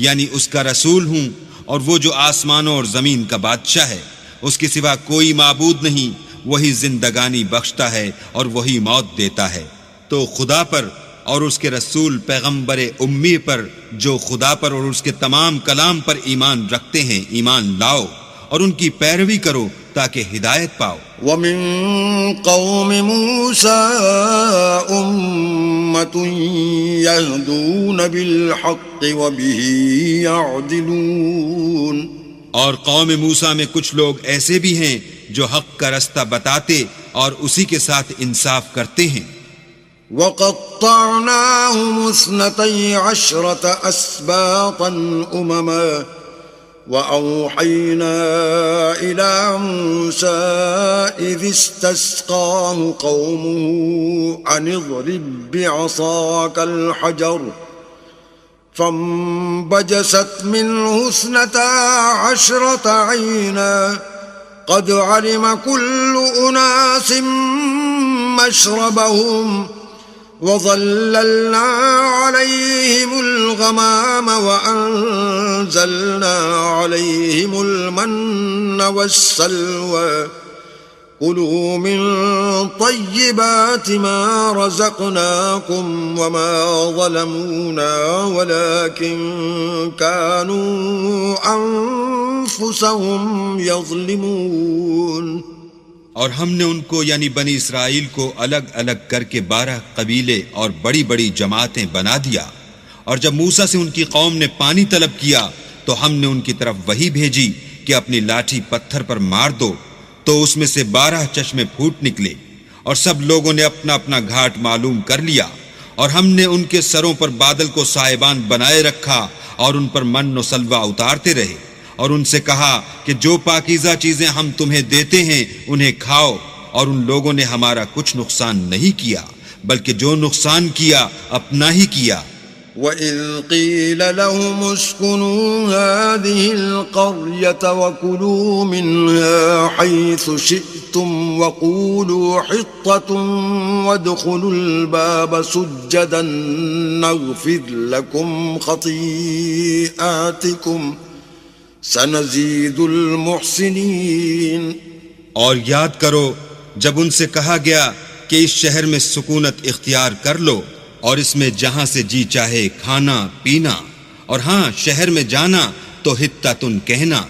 Speaker 3: یعنی اس کا رسول ہوں، اور وہ جو آسمانوں اور زمین کا بادشاہ ہے، اس کے سوا کوئی معبود نہیں، وہی زندگانی بخشتا ہے اور وہی موت دیتا ہے. تو خدا پر اور اس کے رسول پیغمبر امی پر جو خدا پر اور اس کے تمام کلام پر ایمان رکھتے ہیں ایمان لاؤ اور ان کی پیروی کرو تاکہ ہدایت پاؤ.
Speaker 2: ومن قوم موسى أمة يهدون بالحق وبه يعدلون.
Speaker 3: اور قوم موسیٰ میں کچھ لوگ ایسے بھی ہیں جو حق کا رستہ بتاتے اور اسی کے ساتھ انصاف کرتے ہیں.
Speaker 2: وقطعناهم 12 أسباطا أمما وأوحينا إلى موسى إذ استسقاه قومه أن اضرب بعصاك الحجر فانبجست منه 12 عينا قد علم كل أناس مشربهم وظللنا عليهم الغمام وأنزلنا عليهم المن والسلوى كلوا من طيبات ما رزقناكم وما ظلمونا ولكن كانوا أنفسهم يظلمون.
Speaker 3: اور ہم نے ان کو یعنی بنی اسرائیل کو الگ الگ کر کے 12 قبیلے اور بڑی بڑی جماعتیں بنا دیا. اور جب موسیٰ سے ان کی قوم نے پانی طلب کیا تو ہم نے ان کی طرف وحی بھیجی کہ اپنی لاٹھی پتھر پر مار دو، تو اس میں سے 12 چشمے پھوٹ نکلے اور سب لوگوں نے اپنا اپنا گھاٹ معلوم کر لیا. اور ہم نے ان کے سروں پر بادل کو سائبان بنائے رکھا اور ان پر من و سلوہ اتارتے رہے اور ان سے کہا کہ جو پاکیزہ چیزیں ہم تمہیں دیتے ہیں انہیں کھاؤ. اور ان لوگوں نے ہمارا کچھ نقصان نہیں کیا بلکہ جو نقصان کیا اپنا ہی کیا.
Speaker 2: وَإِذْ قِيلَ لَهُمُ اسْكُنُوا هَٰذِهِ الْقَرْيَةَ وَكُلُوا مِنْهَا حَيْثُ شِئْتُمْ وَقُولُوا حِطَّةٌ وَادْخُلُوا الْبَابَ سُجَّدًا نَغْفِرْ لَكُمْ خَطِيئَاتِكُمْ سَنَزِيدُ الْمُحْسِنِينَ.
Speaker 3: اور یاد کرو جب ان سے کہا گیا کہ اس شہر میں سکونت اختیار کر لو اور اس میں جہاں سے جی چاہے کھانا پینا، اور ہاں شہر میں جانا تو حطتن کہنا،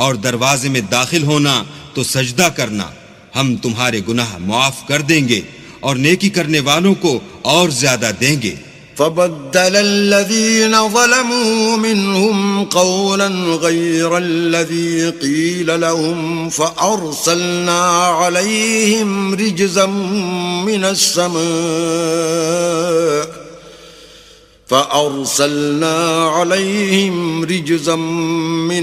Speaker 3: اور دروازے میں داخل ہونا تو سجدہ کرنا، ہم تمہارے گناہ معاف کر دیں گے اور نیکی کرنے والوں کو اور زیادہ دیں گے.
Speaker 2: فبدل الذين ظلموا منهم قولا غير الذي قيل لهم فأرسلنا عليهم رجزا من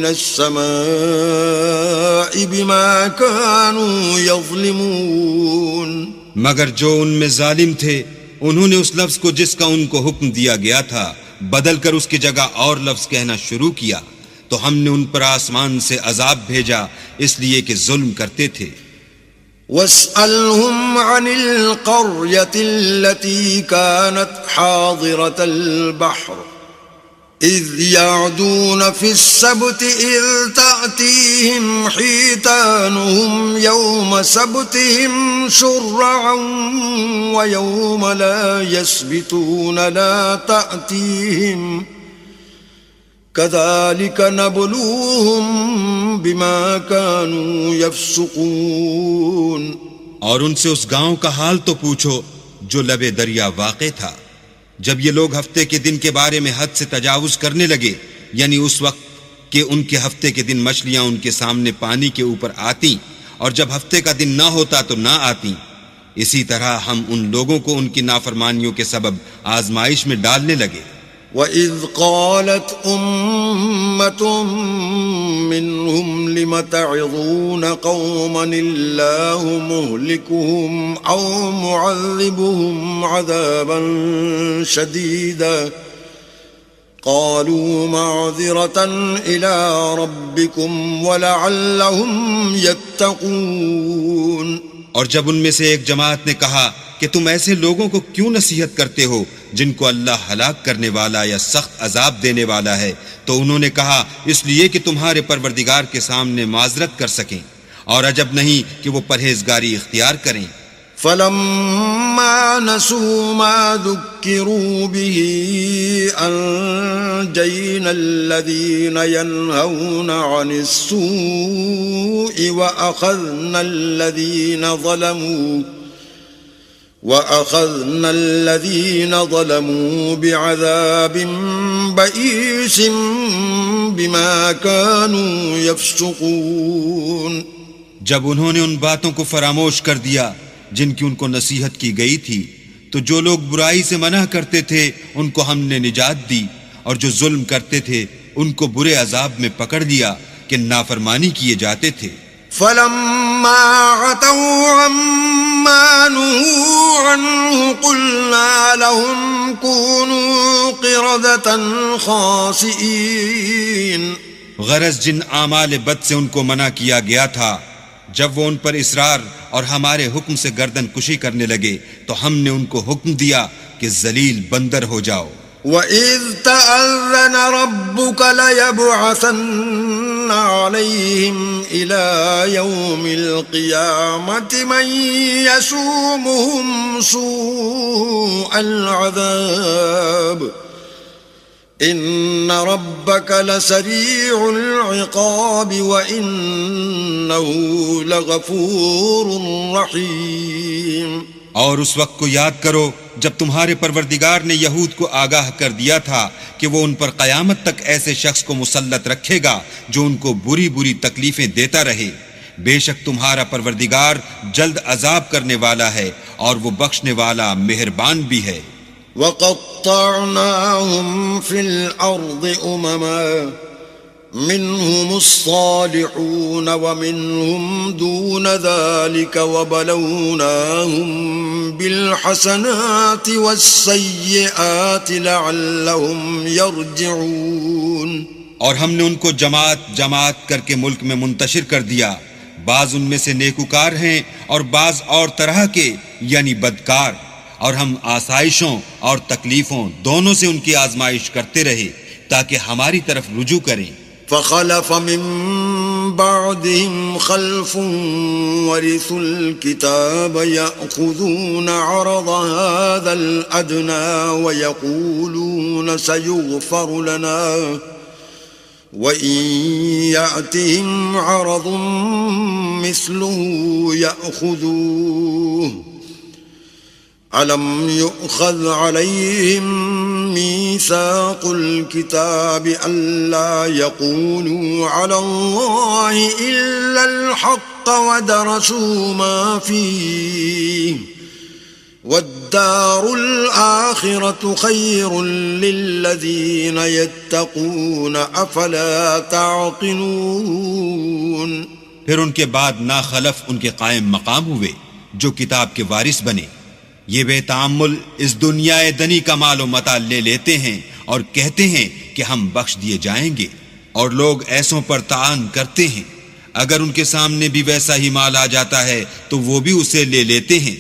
Speaker 2: السماء بما كانوا يظلمون.
Speaker 3: مگر جو ان میں ظالم تھے انہوں نے اس لفظ کو جس کا ان کو حکم دیا گیا تھا بدل کر اس کی جگہ اور لفظ کہنا شروع کیا تو ہم نے ان پر آسمان سے عذاب بھیجا اس لیے کہ ظلم کرتے تھے.
Speaker 2: واسألهم عن القرية التي كانت حاضرة البحر إذ يعدون في السبت إذ تأتيهم حيتانهم يوم سبتهم شرعا ويوم لا يسبتون لا تأتيهم كذلك نبلوهم بما كانوا يفسقون.
Speaker 3: اور ان سے اس گاؤں کا حال تو پوچھو جو لبے دریا واقع تھا جب یہ لوگ ہفتے کے دن کے بارے میں حد سے تجاوز کرنے لگے، یعنی اس وقت کہ ان کے ہفتے کے دن مچھلیاں ان کے سامنے پانی کے اوپر آتی اور جب ہفتے کا دن نہ ہوتا تو نہ آتی. اسی طرح ہم ان لوگوں کو ان کی نافرمانیوں کے سبب آزمائش میں ڈالنے لگے.
Speaker 2: وَإِذْ قَالَتْ أُمَّةٌ مِّنْهُمْ لِمَ تَعِظُونَ قَوْمًا اللَّهُ مُهْلِكُهُمْ أَوْ مُعَذِّبُهُمْ عَذَابًا شَدِيدًا قَالُوا مَعْذِرَةً إِلَىٰ رَبِّكُمْ وَلَعَلَّهُمْ يَتَّقُونَ.
Speaker 3: اور جب ان میں سے ایک جماعت نے کہا کہ تم ایسے لوگوں کو کیوں نصیحت کرتے ہو جن کو اللہ ہلاک کرنے والا یا سخت عذاب دینے والا ہے، تو انہوں نے کہا اس لیے کہ تمہارے پروردگار کے سامنے معذرت کر سکیں، اور عجب نہیں کہ وہ پرہیزگاری اختیار کریں.
Speaker 2: فَلَمَّا نَسُوا مَا ذُكِّرُوا بِهِ أَنجَيْنَا الَّذِينَ يَنْهَوْنَ عَنِ السُّوءِ وَأَخَذْنَا الَّذِينَ ظَلَمُوا بِعَذَابٍ بَئِيسٍ بِمَا كَانُوا يَفْسُقُونَ.
Speaker 3: جب انہوں نے ان باتوں کو فراموش کر دیا جن کی ان کو نصیحت کی گئی تھی تو جو لوگ برائی سے منع کرتے تھے ان کو ہم نے نجات دی، اور جو ظلم کرتے تھے ان کو برے عذاب میں پکڑ لیا کہ نافرمانی کیے جاتے تھے۔
Speaker 2: فلما عتوا عما نهوا عنه قلنا لهم كونوا قردة خاسئين۔
Speaker 3: غرض جن اعمال بد سے ان کو منع کیا گیا تھا، جب وہ ان پر اصرار اور ہمارے حکم سے گردن کشی کرنے لگے تو ہم نے ان کو حکم دیا کہ ذلیل بندر ہو جاؤ۔
Speaker 2: وَإِذْ تَأَذَّنَ رَبُّكَ لَيَبْعَثَنَّ عَلَيْهِمْ إِلَى يَوْمِ الْقِيَامَةِ مَنْ يَسُومُهُمْ سُوءَ الْعَذَابِ إِنَّ رَبَّكَ لَسَرِيعُ الْعِقَابِ وَإِنَّهُ لَغَفُورٌ رَحِيمٌ۔
Speaker 3: اور اس وقت کو یاد کرو جب تمہارے پروردگار نے یہود کو آگاہ کر دیا تھا کہ وہ ان پر قیامت تک ایسے شخص کو مسلط رکھے گا جو ان کو بری بری تکلیفیں دیتا رہے۔ بے شک تمہارا پروردگار جلد عذاب کرنے والا ہے اور وہ بخشنے والا مہربان بھی ہے۔
Speaker 2: وَقَطَّعْنَاهُمْ فِي الْأَرْضِ أُمَمًا منهم الصالحون ومنهم دون ذلك وبلوناهم بالحسنات والسيئات لعلهم يرجعون۔
Speaker 3: اور ہم نے ان کو جماعت جماعت کر کے ملک میں منتشر کر دیا، بعض ان میں سے نیکوکار ہیں اور بعض اور طرح کے یعنی بدکار، اور ہم آسائشوں اور تکلیفوں دونوں سے ان کی آزمائش کرتے رہے تاکہ ہماری طرف رجوع کریں۔
Speaker 2: فخلف من بعدهم خلف ورثوا الكتاب يأخذون عرض هذا الأدنى ويقولون سيغفر لنا وإن يأتهم عرض مثله يأخذوه ألم يؤخذ عليهم ميثاق الكتاب ألا يقولوا على الله إلا الحق ودرسوا ما فيه والدار الآخرة خير للذين يتقون أفلا تعقلون۔
Speaker 3: پھر ان کے بعد ناخلف ان کے قائم مقام ہوئے جو کتاب کے وارث بنے، یہ بے تعامل اس دنیا دنی کا مال و متاع لے لیتے ہیں اور کہتے ہیں کہ ہم بخش دیے جائیں گے، اور لوگ ایسوں پر طعن کرتے ہیں۔ اگر ان کے سامنے بھی ویسا ہی مال آ جاتا ہے تو وہ بھی اسے لے لیتے ہیں۔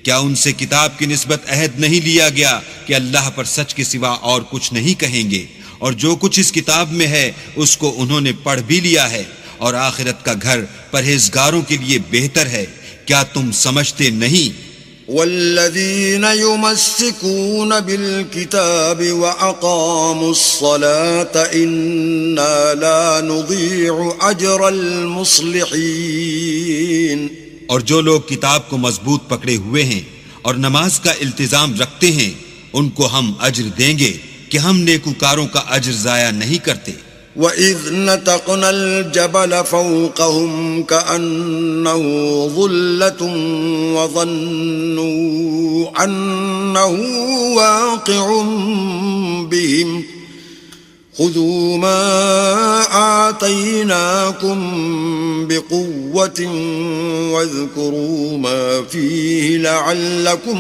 Speaker 3: کیا ان سے کتاب کی نسبت عہد نہیں لیا گیا کہ اللہ پر سچ کے سوا اور کچھ نہیں کہیں گے، اور جو کچھ اس کتاب میں ہے اس کو انہوں نے پڑھ بھی لیا ہے، اور آخرت کا گھر پرہیزگاروں کے لیے بہتر ہے۔ کیا تم سمجھتے نہیں؟
Speaker 2: والذين يمسكون بالكتاب وأقاموا الصلاة إنا لا نضيع أجر المصلحين۔
Speaker 3: اور جو لوگ کتاب کو مضبوط پکڑے ہوئے ہیں اور نماز کا التزام رکھتے ہیں ان کو ہم اجر دیں گے کہ ہم نیکوکاروں کا اجر ضائع نہیں کرتے۔
Speaker 2: وَإِذْ نَتَقْنَا الْجَبَلَ فَوْقَهُمْ كَأَنَّهُ ظُلَّةٌ وَظَنُّوا أَنَّهُ وَاقِعٌ بِهِمْ خُذُوا مَا آتَيْنَاكُمْ بِقُوَّةٍ وَاذْكُرُوا مَا فِيهِ لَعَلَّكُمْ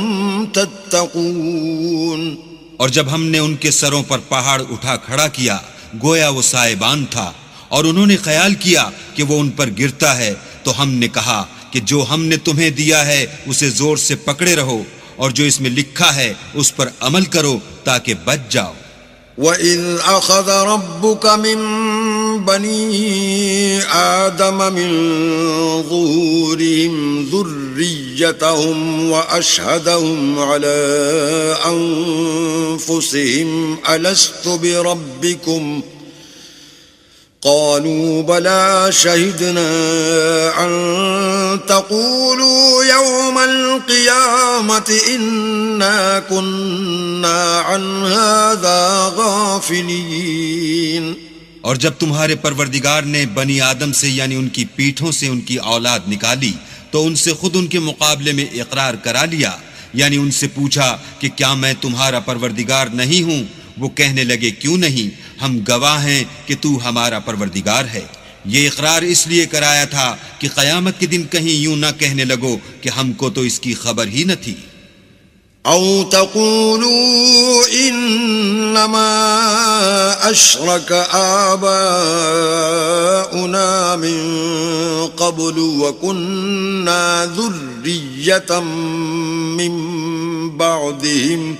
Speaker 2: تَتَّقُونَ۔
Speaker 3: اور جب ہم نے ان کے سروں پر پہاڑ اٹھا کھڑا کیا گویا وہ سائبان تھا، اور انہوں نے خیال کیا کہ وہ ان پر گرتا ہے، تو ہم نے کہا کہ جو ہم نے تمہیں دیا ہے اسے زور سے پکڑے رہو، اور جو اس میں لکھا ہے اس پر عمل کرو تاکہ بچ جاؤ۔
Speaker 2: وَإِذْ أَخَذَ رَبُّكَ مِنْ بَنِي آدَمَ مِنْ ظُهُورِهِمْ ذُرِّيَّتَهُمْ وَأَشْهَدَهُمْ عَلَى أَنفُسِهِمْ أَلَسْتُ بِرَبِّكُمْ قَالُوا بَلَى شَهِدْنَا أَن تَقُولُوا يَوْمَ الْقِيَامَةِ إِنَّا كُنَّا عَنْ هَذَا غَافِلِينَ۔
Speaker 3: اور جب تمہارے پروردگار نے بنی آدم سے یعنی ان کی پیٹھوں سے ان کی اولاد نکالی تو ان سے خود ان کے مقابلے میں اقرار کرا لیا، یعنی ان سے پوچھا کہ کیا میں تمہارا پروردگار نہیں ہوں؟ وہ کہنے لگے کیوں نہیں، ہم گواہ ہیں کہ تو ہمارا پروردگار ہے۔ یہ اقرار اس لیے کرایا تھا کہ قیامت کے دن کہیں یوں نہ کہنے لگو کہ ہم کو تو اس کی خبر ہی نہ تھی۔
Speaker 2: أو تقولوا إنما أشرك آباؤنا من قبل وكنا ذرية من بعدهم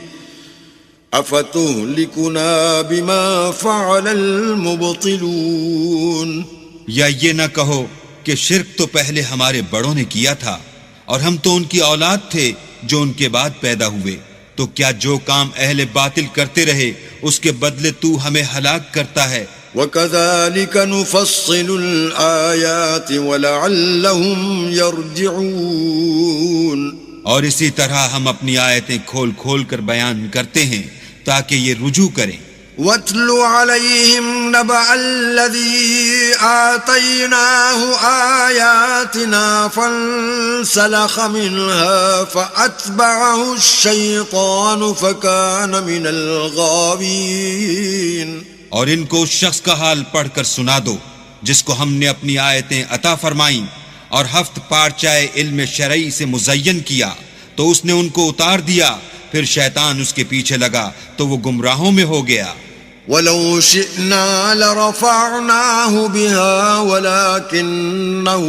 Speaker 2: أفتهلكنا بما فعل المبطلون۔
Speaker 3: یا یہ نہ کہو کہ شرک تو پہلے ہمارے بڑوں نے کیا تھا اور ہم تو ان کی اولاد تھے جو ان کے بعد پیدا ہوئے، تو کیا جو کام اہل باطل کرتے رہے اس کے بدلے تو ہمیں ہلاک کرتا ہے؟
Speaker 2: وَكَذَلِكَ نُفَصِّلُ الْآيَاتِ وَلَعَلَّهُمْ يَرْجِعُونَ۔
Speaker 3: اور اسی طرح ہم اپنی آیتیں کھول کھول کر بیان کرتے ہیں تاکہ یہ رجوع کریں۔
Speaker 2: وَاتْلُ عَلَيْهِمْ نَبَأَ الَّذِي آتَيْنَاهُ آيَاتِنَا فَانسَلَخَ مِنْهَا فَأَتْبَعَهُ الشَّيْطَانُ فَكَانَ مِنَ الْغَاوِينَ۔
Speaker 3: اور ان کو اس شخص کا حال پڑھ کر سنا دو جس کو ہم نے اپنی آیتیں عطا فرمائیں اور ہفت پارچائے علم شرعی سے مزین کیا تو اس نے ان کو اتار دیا، پھر شیطان اس کے پیچھے لگا تو وہ گمراہوں میں ہو گیا۔
Speaker 2: وَلَوْ شِئْنَا لَرَفَعْنَاهُ بِهَا وَلَكِنَّهُ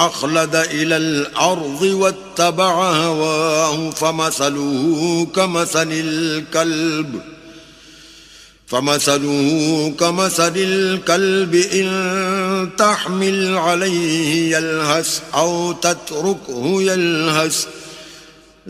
Speaker 2: أَخْلَدَ إِلَى الْأَرْضِ وَاتَّبَعَ هَوَاهُ فَمَثَلُهُ كَمَثَلِ الْكَلْبِ إِن تَحْمِلْ عَلَيْهِ يَلْهَثْ أَوْ تَتْرُكْهُ يَلْهَثْ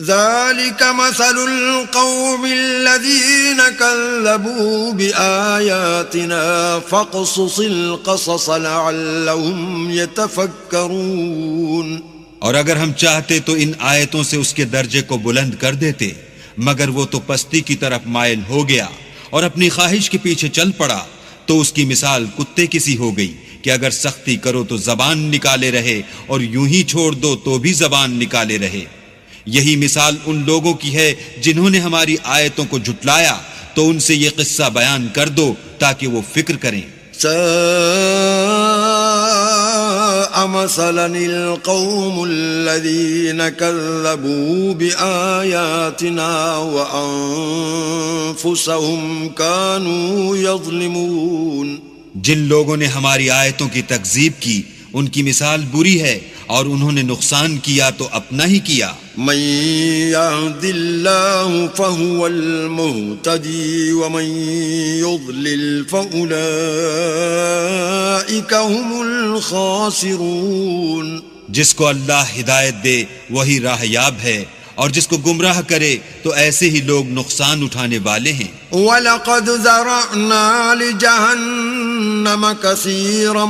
Speaker 2: ذلك مثل القوم الذين كذبوا بآياتنا فاقصص القصص لعلهم يتفكرون۔
Speaker 3: اور اگر ہم چاہتے تو ان آیتوں سے اس کے درجے کو بلند کر دیتے، مگر وہ تو پستی کی طرف مائل ہو گیا اور اپنی خواہش کے پیچھے چل پڑا، تو اس کی مثال کتے کی سی ہو گئی کہ اگر سختی کرو تو زبان نکالے رہے اور یوں ہی چھوڑ دو تو بھی زبان نکالے رہے۔ یہی مثال ان لوگوں کی ہے جنہوں نے ہماری آیتوں کو جھٹلایا، تو ان سے یہ قصہ بیان کر دو تاکہ وہ فکر کریں۔
Speaker 2: ساء مثلا القوم الذين كذبوا بآياتنا وأنفسهم كانوا يظلمون۔
Speaker 3: جن لوگوں نے ہماری آیتوں کی تکذیب کی ان کی مثال بری ہے اور انہوں نے نقصان کیا تو اپنا ہی کیا۔
Speaker 2: من يهد الله فهو المهتدي ومن يضلل فأولئك هم الخاسرون۔
Speaker 3: جس کو اللہ ہدایت دے وہی راہ یاب ہے، اور جس کو گمراہ کرے تو ایسے ہی لوگ نقصان اٹھانے والے ہیں۔
Speaker 2: وَلَقَدْ ذَرَأْنَا لِجَهَنَّمَ كَثِيرًا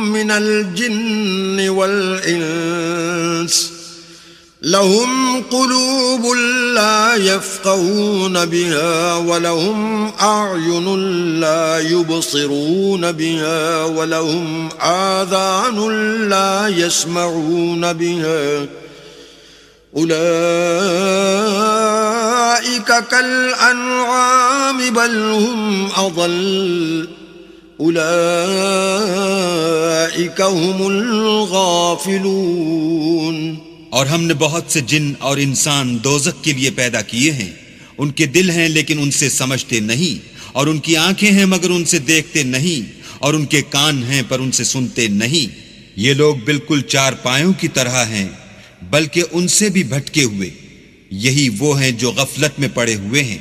Speaker 2: مِنَ الْجِنِّ وَالْإِنسِ لَهُمْ قُلُوبٌ لَا يَفْقَهُونَ بِهَا وَلَهُمْ أَعْيُنٌ لَا يُبْصِرُونَ بِهَا وَلَهُمْ آذَانٌ لَا يَسْمَعُونَ بِهَا أولئك كالأنعام بل هم أضل أولئك هم الغافلون۔
Speaker 3: اور ہم نے بہت سے جن اور انسان دوزخ کے لیے پیدا کیے ہیں، ان کے دل ہیں لیکن ان سے سمجھتے نہیں، اور ان کی آنکھیں ہیں مگر ان سے دیکھتے نہیں، اور ان کے کان ہیں پر ان سے سنتے نہیں۔ یہ لوگ بالکل چار پایوں کی طرح ہیں بلکہ ان سے بھی بھٹکے ہوئے، یہی وہ ہیں جو غفلت میں پڑے ہوئے ہیں۔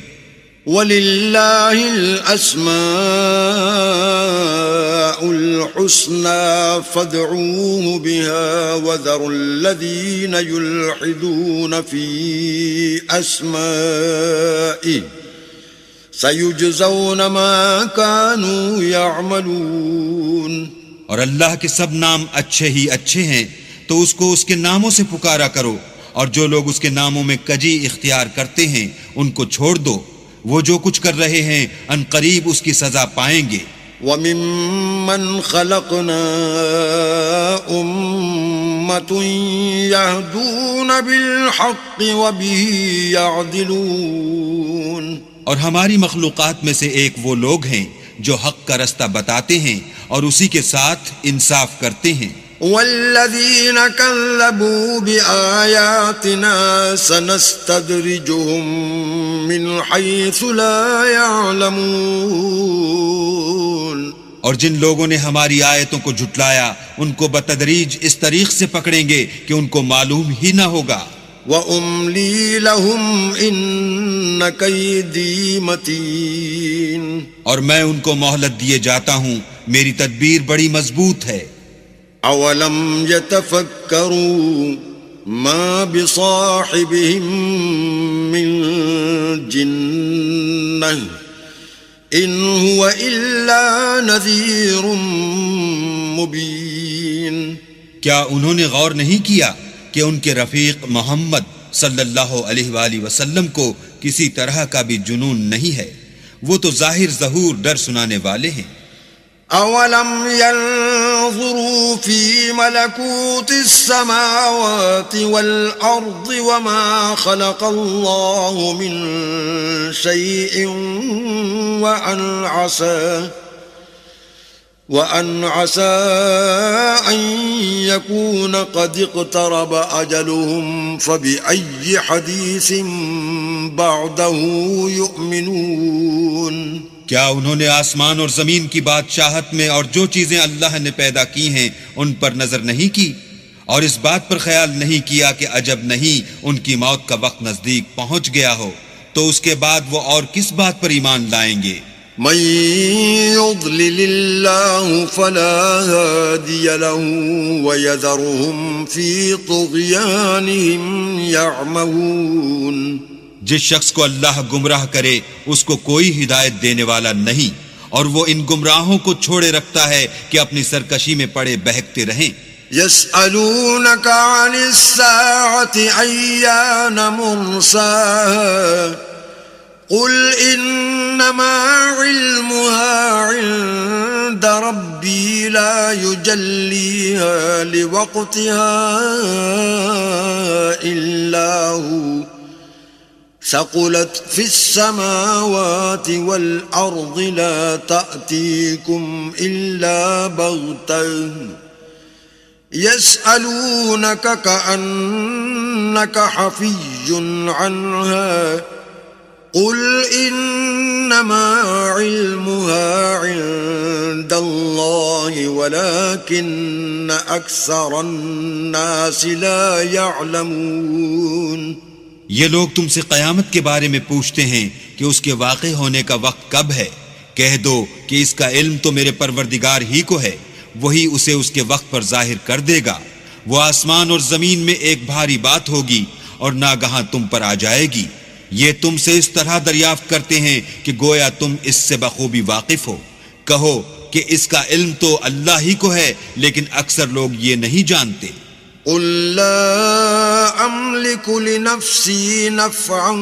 Speaker 2: وَلِلَّهِ الْأَسْمَاءُ الْحُسْنَى فَادْعُوهُ بِهَا وَذَرُوا الَّذِينَ يُلْحِدُونَ فِي أَسْمَائِهِ سَيُجْزَوْنَ مَا كَانُوا يَعْمَلُونَ۔
Speaker 3: اور اللہ کے سب نام اچھے ہی اچھے ہیں، تو اس کو اس کے ناموں سے پکارا کرو، اور جو لوگ اس کے ناموں میں کجی اختیار کرتے ہیں ان کو چھوڑ دو، وہ جو کچھ کر رہے ہیں ان قریب اس کی سزا پائیں گے۔
Speaker 2: وَمِمَّنْ خَلَقْنَا أُمَّةٌ يَهْدُونَ بِالْحَقِّ وَبِهِ يَعْدِلُونَ۔
Speaker 3: اور ہماری مخلوقات میں سے ایک وہ لوگ ہیں جو حق کا رستہ بتاتے ہیں اور اسی کے ساتھ انصاف کرتے ہیں.
Speaker 2: والذين كذبوا بآياتنا سنستدرجهم من حيث لا يعلمون.
Speaker 3: اور جن لوگوں نے ہماری آیتوں کو جھٹلایا ان کو بتدریج اس طریق سے پکڑیں گے کہ ان کو معلوم ہی نہ ہوگا.
Speaker 2: وَأُمْلِي لَهُمْ إِنَّ كَيْدِي مَتِينٌ.
Speaker 3: اور میں ان کو مہلت دیے جاتا ہوں، میری تدبیر بڑی مضبوط ہے.
Speaker 2: أَوَلَمْ يَتَفَكَّرُوا مَا بِصَاحِبِهِم مِّن جِنَّةٍ إِنْ هُوَ إِلَّا نَذِيرٌ مُبِينٌ.
Speaker 3: کیا انہوں نے غور نہیں کیا کہ ان کے رفیق محمد صلی اللہ علیہ وآلہ وسلم کو کسی طرح کا بھی جنون نہیں ہے، وہ تو ظاہر ظہور ڈر سنانے والے ہیں.
Speaker 2: أَوَلَمْ يَنظُرُوا فِي مَلَكُوتِ السَّمَاوَاتِ وَالْأَرْضِ وَمَا خَلَقَ اللَّهُ مِنْ شَيْءٍ وَأَنْ عَسَى أَنْ يَكُونَ قَدِ اقْتَرَبَ أَجَلُهُمْ فَبِأَيِّ حَدِيثٍ بَعْدَهُ يُؤْمِنُونَ.
Speaker 3: کیا انہوں نے آسمان اور زمین کی بادشاہت میں اور جو چیزیں اللہ نے پیدا کی ہیں ان پر نظر نہیں کی، اور اس بات پر خیال نہیں کیا کہ عجب نہیں ان کی موت کا وقت نزدیک پہنچ گیا ہو تو اس کے بعد وہ اور کس بات پر ایمان لائیں گے؟
Speaker 2: من يضلل الله فلا هادي له ويذرهم في طغيانهم يعمهون.
Speaker 3: جس شخص کو اللہ گمراہ کرے اس کو کوئی ہدایت دینے والا نہیں، اور وہ ان گمراہوں کو چھوڑے رکھتا ہے کہ اپنی سرکشی میں پڑے بہکتے رہیں.
Speaker 2: يسألونك عن الساعة أيان مرساها قل إنما علمها عند ربي لا يجليها لوقتها إلا هو ثقلت في السماوات والأرض لا تأتيكم إلا بغتة يسألونك كأنك حفي عنها قل إنما علمها عند الله ولكن أكثر الناس لا يعلمون.
Speaker 3: یہ لوگ تم سے قیامت کے بارے میں پوچھتے ہیں کہ اس کے واقع ہونے کا وقت کب ہے. کہہ دو کہ اس کا علم تو میرے پروردگار ہی کو ہے، وہی اسے اس کے وقت پر ظاہر کر دے گا. وہ آسمان اور زمین میں ایک بھاری بات ہوگی اور ناگہاں تم پر آ جائے گی. یہ تم سے اس طرح دریافت کرتے ہیں کہ گویا تم اس سے بخوبی واقف ہو. کہو کہ اس کا علم تو اللہ ہی کو ہے، لیکن اکثر لوگ یہ نہیں جانتے.
Speaker 2: قل لا أملك لنفسي نفعا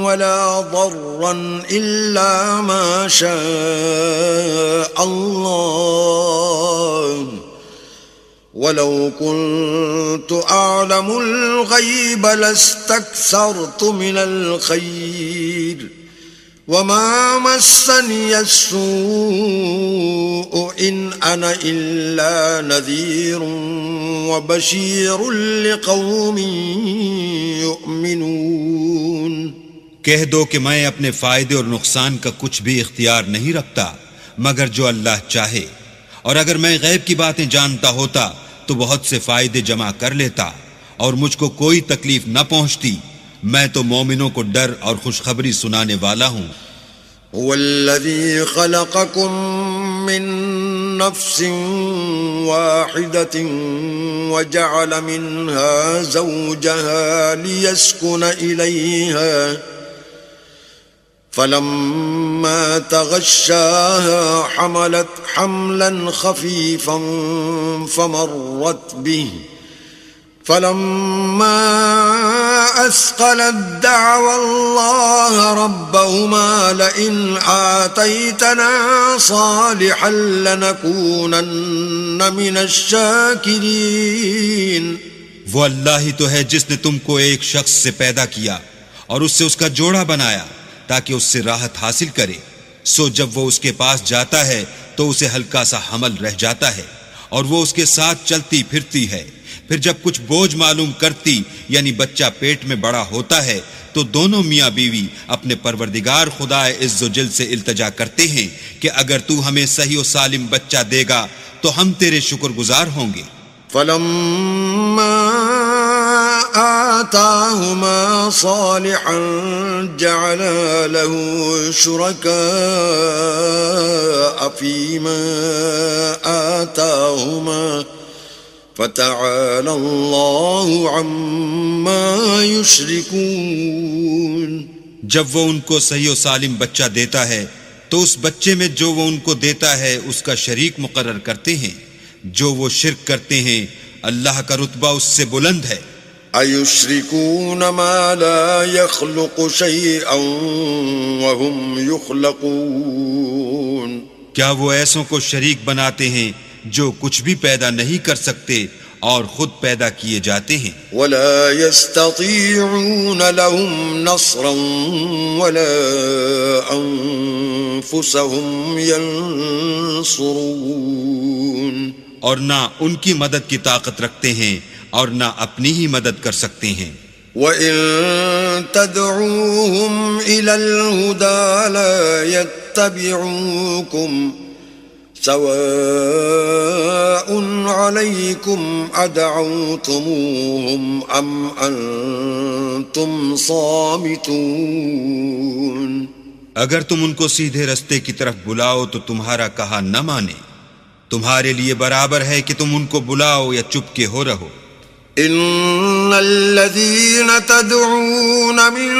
Speaker 2: ولا ضرا إلا ما شاء الله ولو كنت أعلم الغيب لاستكثرت من الخير وما مسني السوء إن أنا إلا نذير وبشير لقوم يؤمنون.
Speaker 3: کہہ دو کہ میں اپنے فائدے اور نقصان کا کچھ بھی اختیار نہیں رکھتا مگر جو اللہ چاہے، اور اگر میں غیب کی باتیں جانتا ہوتا تو بہت سے فائدے جمع کر لیتا اور مجھ کو کوئی تکلیف نہ پہنچتی. میں تو مومنوں کو ڈر اور خوشخبری سنانے والا ہوں.
Speaker 2: هو الذي خلقكم من نفس واحدة وجعل منها زوجها ليسكن إليها فلما تغشاها حملت حملا خفيفا فمرت به فلما أثقلت دعوا الله ربهما لئن آتيتنا صالحا لنكونن من الشاكرين.
Speaker 3: وہ اللہ ہی تو ہے جس نے تم کو ایک شخص سے پیدا کیا اور اس سے اس کا جوڑا بنایا. تاکہ اس سے راحت حاصل کرے. سو جب وہ اس کے پاس جاتا ہے تو اسے ہلکا سا حمل رہ جاتا ہے اور وہ اس کے ساتھ چلتی پھرتی ہے. پھر جب کچھ بوجھ معلوم کرتی یعنی بچہ پیٹ میں بڑا ہوتا ہے تو دونوں میاں بیوی اپنے پروردگار خدا عز و جل سے التجا کرتے ہیں کہ اگر تو ہمیں صحیح و سالم بچہ دے گا تو ہم تیرے شکر گزار ہوں گے.
Speaker 2: فلما آتاهما صالحا جعل له شركاء فيما آتاهما فتعالى الله عما يشركون.
Speaker 3: جب وہ ان کو صحیح و سالم بچہ دیتا ہے تو اس بچے میں جو وہ ان کو دیتا ہے اس کا شریک مقرر کرتے ہیں. جو وہ شرک کرتے ہیں اللہ کا رتبہ اس سے بلند ہے.
Speaker 2: أَيُشْرِكُونَ مَا لَا يَخْلُقُ شَيْئًا وَهُمْ يُخْلَقُونَ.
Speaker 3: کیا وہ ایسوں کو شریک بناتے ہیں جو کچھ بھی پیدا نہیں کر سکتے اور خود پیدا کیے جاتے ہیں.
Speaker 2: وَلَا يَسْتَطِيعُونَ لَهُمْ نَصْرًا وَلَا أَنفُسَهُمْ يَنصُرُونَ.
Speaker 3: اور نہ ان کی مدد کی طاقت رکھتے ہیں اور نہ اپنی ہی مدد کر سکتے ہیں.
Speaker 2: وَإِن تَدْعُوهُمْ إِلَى الْهُدَى لَا يَتَّبِعُوكُمْ سَوَاءٌ عَلَيْكُمْ أَدْعَوْتُمُوهُمْ أَمْ أَنْتُمْ صَامِتُونَ.
Speaker 3: اگر تم ان کو سیدھے رستے کی طرف بلاؤ تو تمہارا کہا نہ مانے. تمہارے لیے برابر ہے کہ تم ان کو بلاؤ یا چپ کے ہو رہو.
Speaker 2: ان الذين تدعون من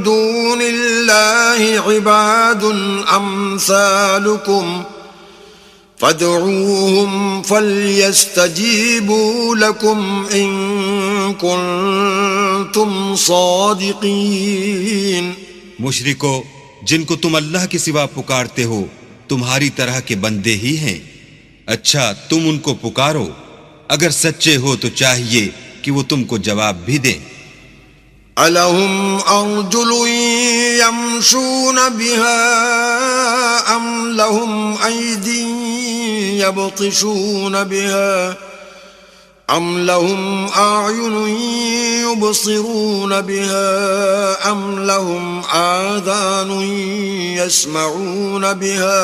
Speaker 2: دون الله عباد امثالكم فادعوهم فليستجيبوا لكم ان كنتم صادقين.
Speaker 3: مشرکو، جن کو تم اللہ کے سوا پکارتے ہو تمہاری طرح کے بندے ہی ہیں. اچھا تم ان کو پکارو، اگر سچے ہو تو چاہیے کہ وہ تم کو جواب بھی دیں.
Speaker 2: أَلَهُمْ أَرْجُلٌ يَمْشُونَ بِهَا أَمْ لَهُمْ أَيْدٍ يَبْطِشُونَ بِهَا أَمْ لَهُمْ أَعْيُنٌ يُبْصِرُونَ بِهَا أَمْ لَهُمْ آذَانٌ يَسْمَعُونَ بِهَا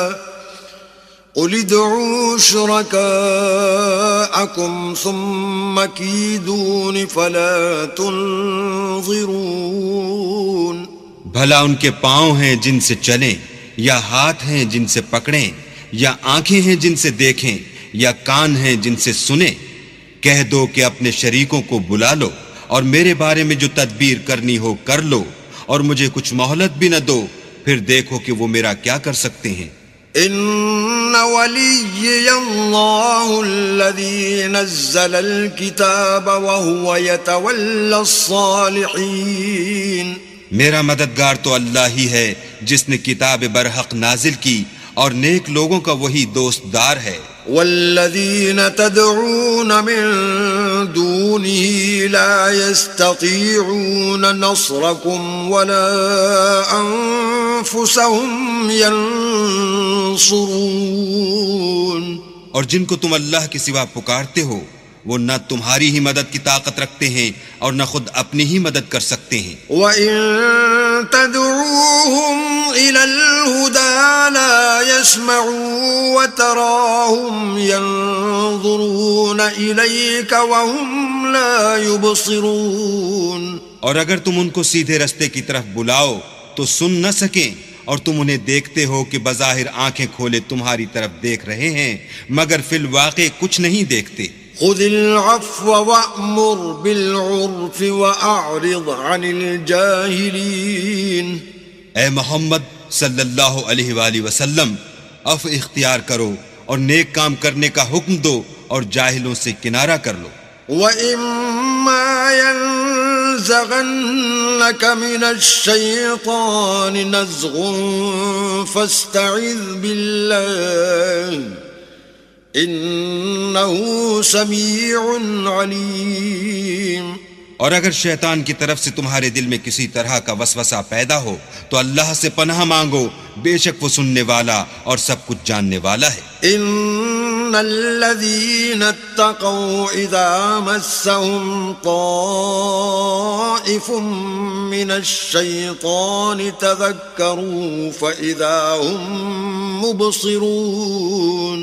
Speaker 2: قُلِ ادْعُوا شُرَكَاءَكُمْ ثُمَّ كِيدُونِ فَلَا تُنظِرُونَ.
Speaker 3: بھلا ان کے پاؤں ہیں جن سے چلیں، یا ہاتھ ہیں جن سے پکڑیں، یا آنکھیں ہیں جن سے دیکھیں، یا کان ہیں جن سے سنیں. کہہ دو کہ اپنے شریکوں کو بلا لو اور میرے بارے میں جو تدبیر کرنی ہو کر لو اور مجھے کچھ مہلت بھی نہ دو، پھر دیکھو کہ وہ میرا کیا کر سکتے ہیں.
Speaker 2: ان ولی اللہ الذی نزل الکتاب وهو يتولى الصالحین.
Speaker 3: میرا مددگار تو اللہ ہی ہے جس نے کتاب برحق نازل کی اور نیک لوگوں کا وہی دوست دار ہے.
Speaker 2: والذین تدعون من دونه لا يستطيعون نصركم ولا انفسهم ينصرون.
Speaker 3: اور جن کو تم اللہ کے سوا پکارتے ہو وہ نہ تمہاری ہی مدد کی طاقت رکھتے ہیں اور نہ خود اپنی ہی مدد کر سکتے ہیں.
Speaker 2: وَإِن تَدْعُوهُمْ إِلَى الْهُدَى لَا يَسْمَعُوا وَتَرَاهُمْ يَنظُرُونَ إِلَيْكَ وَهُمْ لَا يُبْصِرُونَ.
Speaker 3: اور اگر تم ان کو سیدھے رستے کی طرف بلاؤ تو سن نہ سکیں اور تم انہیں دیکھتے ہو کہ بظاہر آنکھیں کھولے تمہاری طرف دیکھ رہے ہیں مگر فی الواقع کچھ نہیں دیکھتے.
Speaker 2: خذ العفو وأمر بالعرف وأعرض عن الجاهلين.
Speaker 3: اے محمد صلی اللہ علیہ وآلہ وسلم، عفو اختیار کرو اور نیک کام کرنے کا حکم دو اور جاہلوں سے کنارہ کر لو.
Speaker 2: وَإِمَّا يَنزَغَنَّكَ مِنَ الشَّيْطَانِ نَزْغٌ فَاسْتَعِذْ بِاللَّهِ إِنَّهُ سَمِيعٌ عَلِيمٌ.
Speaker 3: اور اگر شیطان کی طرف سے تمہارے دل میں کسی طرح کا وسوسہ پیدا ہو تو اللہ سے پناہ مانگو، بے شک وہ سننے والا اور سب کچھ جاننے والا ہے۔
Speaker 2: ان الذين اتقوا اذا مسهم طائف من الشيطان تذكروا فاذا هم مبصرون،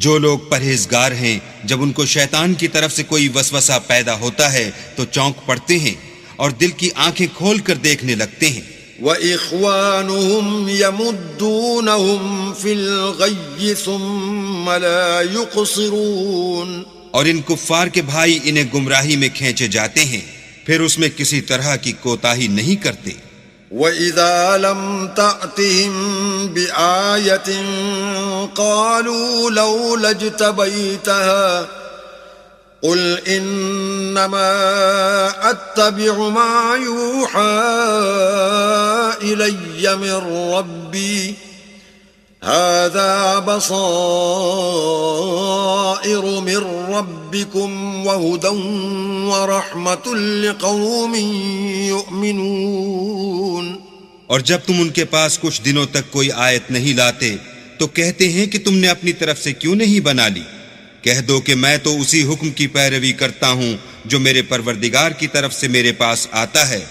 Speaker 3: جو لوگ پرہیزگار ہیں جب ان کو شیطان کی طرف سے کوئی وسوسہ پیدا ہوتا ہے تو چونک پڑتے ہیں اور دل کی آنکھیں کھول کر دیکھنے لگتے ہیں۔
Speaker 2: وَإِخْوَانُهُمْ يَمُدُّونَهُمْ فِي الْغَيِّ ثُمَّ لَا يُقْصِرُونَ،
Speaker 3: اور ان کفار کے بھائی انہیں گمراہی میں کھینچے جاتے ہیں، پھر اس میں کسی طرح کی کوتاہی نہیں کرتے۔
Speaker 2: وَإِذَا لَمْ تَأْتِهِمْ بِآيَةٍ قَالُوا لَوْلَا اجْتَبَيْتَهَا قُلْ إِنَّمَا أَتَّبِعُ مَا يُوحَى إِلَيَّ مِن رَّبِّي هَذَا بَصَائِرُ مِن رَّبِّكُمْ وَهُدًى وَرَحْمَةٌ لِقَوْمٍ يُؤْمِنُونَ۔
Speaker 3: اور جب تم ان کے پاس کچھ دنوں تک کوئی آیت نہیں لاتے تو کہتے ہیں کہ تم نے اپنی طرف سے کیوں نہیں بنا لی؟ کہہ دو کہ میں تو اسی حکم کی پیروی کرتا ہوں جو میرے پروردگار کی طرف سے میرے پاس آتا ہے۔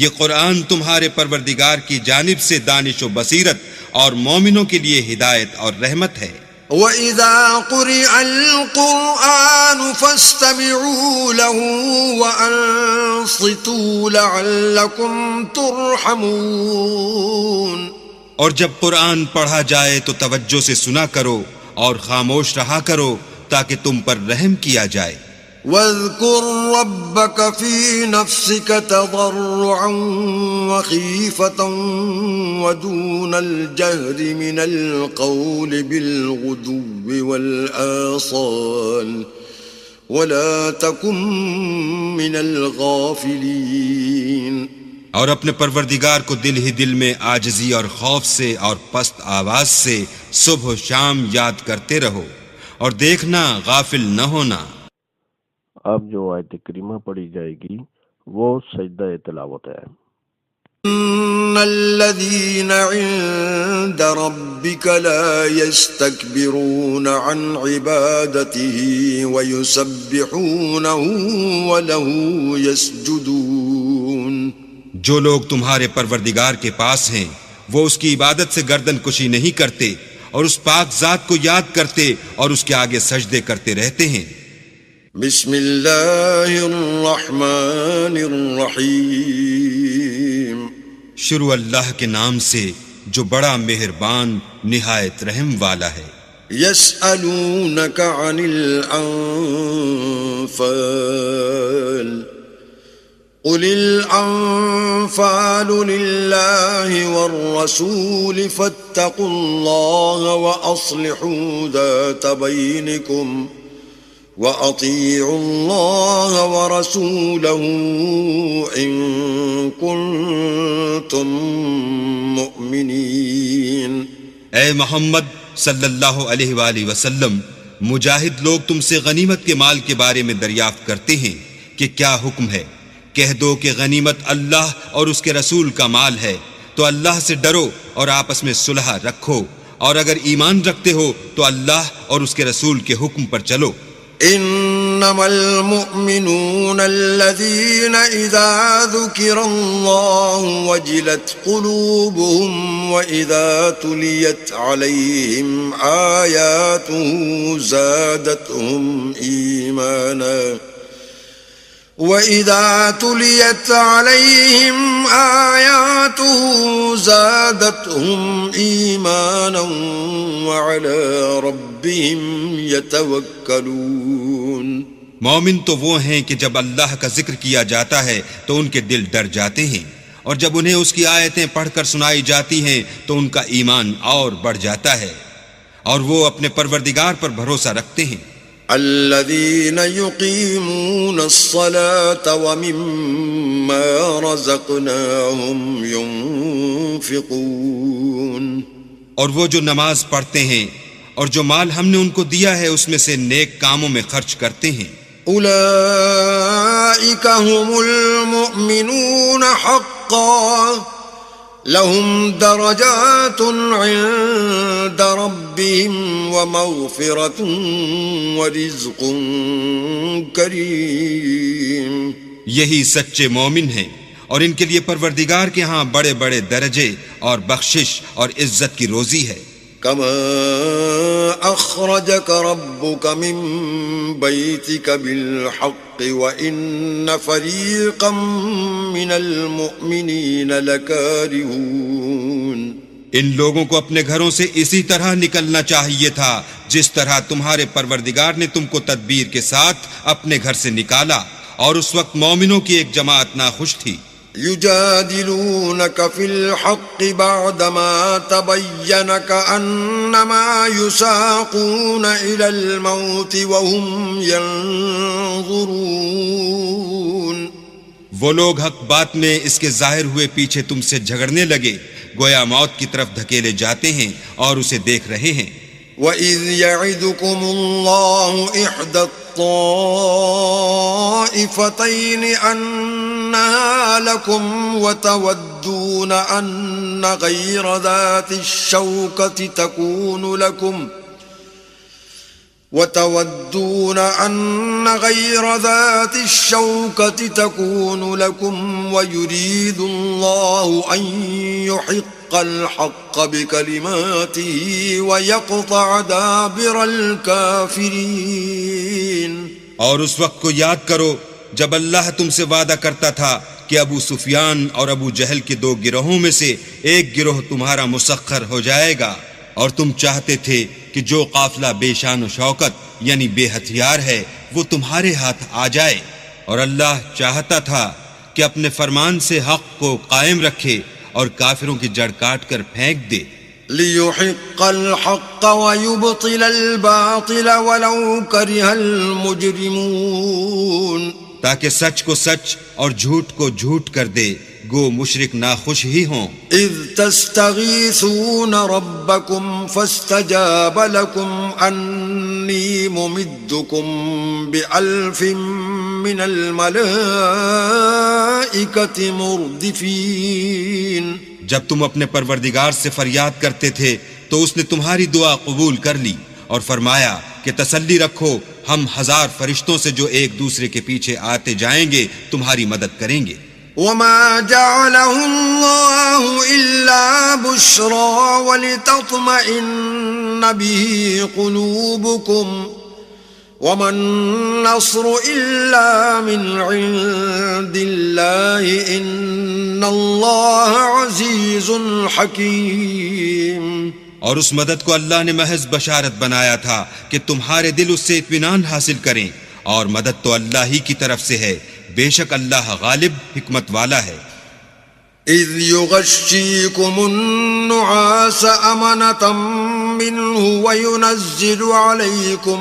Speaker 3: یہ قرآن تمہارے پروردگار کی جانب سے دانش و بصیرت اور مومنوں کے لیے ہدایت اور رحمت ہے۔
Speaker 2: وَإِذَا قُرِئَ الْقُرْآنُ فَاسْتَمِعُوا لَهُ وَأَنصِتُوا لَعَلَّكُمْ تُرْحَمُونَ،
Speaker 3: اور جب قرآن پڑھا جائے تو توجہ سے سنا کرو اور خاموش رہا کرو تاکہ تم پر رحم کیا جائے۔
Speaker 2: وَاذْكُرْ رَبَّكَ فِي نَفْسِكَ تَضَرُّعًا وَخِيفَةً وَدُونَ الْجَهْرِ مِنَ الْقَوْلِ بِالْغُدُوِّ وَالْآصَالِ وَلَا تَكُن مِّنَ الْغَافِلِينَ،
Speaker 3: اور اپنے پروردگار کو دل ہی دل میں عاجزی اور خوف سے اور پست آواز سے صبح و شام یاد کرتے رہو اور دیکھنا غافل نہ ہونا۔
Speaker 4: اب جو آیت کریمہ پڑھی جائے گی وہ سجدہ تلاوت ہے۔
Speaker 2: ان الذين عند ربك لا يستكبرون عن عبادته ويسبحونه وله يسجدون،
Speaker 3: جو لوگ تمہارے پروردگار کے پاس ہیں وہ اس کی عبادت سے گردن کشی نہیں کرتے اور اس پاک ذات کو یاد کرتے اور اس کے آگے سجدے کرتے رہتے ہیں۔
Speaker 2: بسم اللہ الرحمن الرحیم،
Speaker 3: شروع اللہ کے نام سے جو بڑا مہربان نہایت رحم والا ہے۔
Speaker 2: یسألونک عن الانفال قل الانفال للہ والرسول فاتقوا اللہ واصلحوا ذات بینکم وَأَطِيعُوا اللَّهَ وَرَسُولَهُ إِن كُنتُم مُّؤْمِنِينَ۔
Speaker 3: اے محمد صلی اللہ علیہ وآلہ وسلم، مجاہد لوگ تم سے غنیمت کے مال کے بارے میں دریافت کرتے ہیں کہ کیا حکم ہے۔ کہہ دو کہ غنیمت اللہ اور اس کے رسول کا مال ہے، تو اللہ سے ڈرو اور آپس میں صلح رکھو، اور اگر ایمان رکھتے ہو تو اللہ اور اس کے رسول کے حکم پر چلو۔
Speaker 2: انما المؤمنون الذين اذا ذكر الله وجلت قلوبهم واذا تليت عليهم آياته زادتهم ايمانا وَإِذَا تُلِيَتْ عَلَيْهِمْ آيَاتُهُ زَادَتْهُمْ إِيمَانًا وَعَلَى رَبِّهِمْ يَتَوَكَّلُونَ۔
Speaker 3: مومن تو وہ ہیں کہ جب اللہ کا ذکر کیا جاتا ہے تو ان کے دل ڈر جاتے ہیں، اور جب انہیں اس کی آیتیں پڑھ کر سنائی جاتی ہیں تو ان کا ایمان اور بڑھ جاتا ہے، اور وہ اپنے پروردگار پر بھروسہ رکھتے ہیں۔
Speaker 2: الذين يقيمون الصلاة ومما رزقناهم ينفقون،
Speaker 3: اور وہ جو نماز پڑھتے ہیں اور جو مال ہم نے ان کو دیا ہے اس میں سے نیک کاموں میں خرچ کرتے ہیں۔
Speaker 2: أولئك هم المؤمنون حقا لهم درجات عند ربهم ومغفرة ورزق کریم.
Speaker 3: یہی سچے مومن ہیں اور ان کے لیے پروردگار کے ہاں بڑے بڑے درجے اور بخشش اور عزت کی روزی ہے.
Speaker 2: كما أخرجك ربك من بيتك بالحق وإن فريقا من المؤمنين لكارهون.
Speaker 3: ان لوگوں کو اپنے گھروں سے اسی طرح نکلنا چاہیے تھا جس طرح تمہارے پروردگار نے تم کو تدبیر کے ساتھ اپنے گھر سے نکالا، اور اس وقت مومنوں کی ایک جماعت ناخوش تھی.
Speaker 2: يجادلونك في الحق بعدما تبين كأنما يساقون إلى الموت وهم ينظرون.
Speaker 3: وہ لوگ حق بات میں اس کے ظاہر ہوئے پیچھے تم سے جھگڑنے لگے، گویا موت کی طرف دھکیلے جاتے ہیں اور اسے دیکھ رہے ہیں.
Speaker 2: وَإِذْ يَعِدُكُمُ اللَّهُ إِحْدَى الطَّائِفَتَيْنِ أَنَّهَا لَكُمْ وَتَوَدُّونَ أَنَّ غَيْرَ ذَاتِ الشَّوْكَةِ تكون لكم ويريد الله أن يحق الحق بكلماته ويقطع دابر الكافرين.
Speaker 3: اور اس وقت کو یاد کرو جب اللہ تم سے وعدہ کرتا تھا کہ ابو سفیان اور ابو جہل کے دو گروہوں میں سے ایک گروہ تمہارا مسخر ہو جائے گا، اور تم چاہتے تھے کہ جو قافلہ بے شان و شوکت یعنی بے ہتھیار ہے وہ تمہارے ہاتھ آ جائے، اور اللہ چاہتا تھا کہ اپنے فرمان سے حق کو قائم رکھے اور کافروں کی جڑ کاٹ کر پھینک دے.
Speaker 2: لِيُحِقَّ الْحَقَّ وَيُبْطِلَ الْبَاطِلَ وَلَوْ كَرِهَ الْمُجْرِمُونَ.
Speaker 3: تاکہ سچ کو سچ اور جھوٹ کو جھوٹ کر دے، گو مشرک ناخوش ہی ہوں.
Speaker 2: اذ تستغیثون ربکم فاستجاب لکم انی ممدکم بألف من الملائکۃ مردفین.
Speaker 3: جب تم اپنے پروردگار سے فریاد کرتے تھے تو اس نے تمہاری دعا قبول کر لی اور فرمایا کہ تسلی رکھو، ہم 1000 فرشتوں سے جو ایک دوسرے کے پیچھے آتے جائیں گے تمہاری مدد کریں گے.
Speaker 2: وما جعله الله إلا بشرى ولتطمئن به قلوبكم وما النصر إلا من عند الله إن الله عزيز حكيم.
Speaker 3: اور اس مدد کو اللہ نے محض بشارت بنایا تھا کہ تمہارے دل اس سے اطمینان حاصل کریں، اور مدد تو اللہ ہی کی طرف سے ہے، بے شک اللہ غالب حکمت والا ہے.
Speaker 2: اذ يغشيكم النعاس أمنة منه وينزل عليكم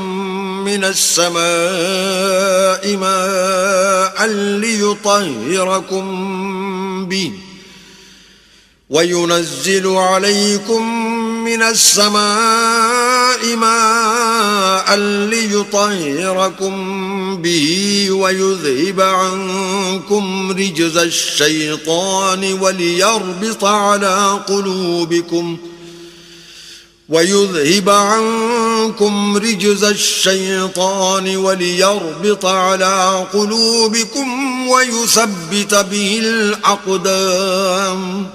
Speaker 2: من السماء ماء ليطهركم به وينزل عليكم من السماء ماء ليطهركم به ويذهب عنكم رجز الشيطان وليربط على قلوبكم ويذهب عنكم رجز الشيطان وليربط على قلوبكم ويثبت به الأقدام.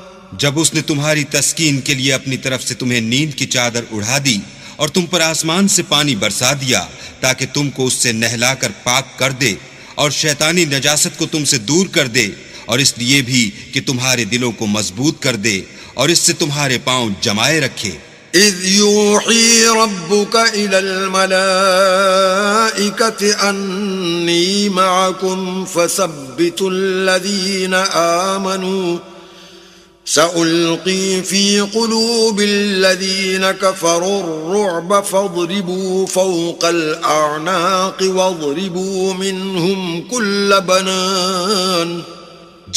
Speaker 3: جب اس نے تمہاری تسکین کے لیے اپنی طرف سے تمہیں نیند کی چادر اڑھا دی اور تم پر آسمان سے پانی برسا دیا تاکہ تم کو اس سے نہلا کر پاک کر دے اور شیطانی نجاست کو تم سے دور کر دے، اور اس لیے بھی کہ تمہارے دلوں کو مضبوط کر دے اور اس سے تمہارے پاؤں جمائے رکھے.
Speaker 2: اذ يوحي ربك الى الملائكة انی معكم فثبتوا الذين آمنوا سألقي في قلوب الذين كفروا الرعب فاضربوا فوق الأعناق واضربوا منهم كل بنان.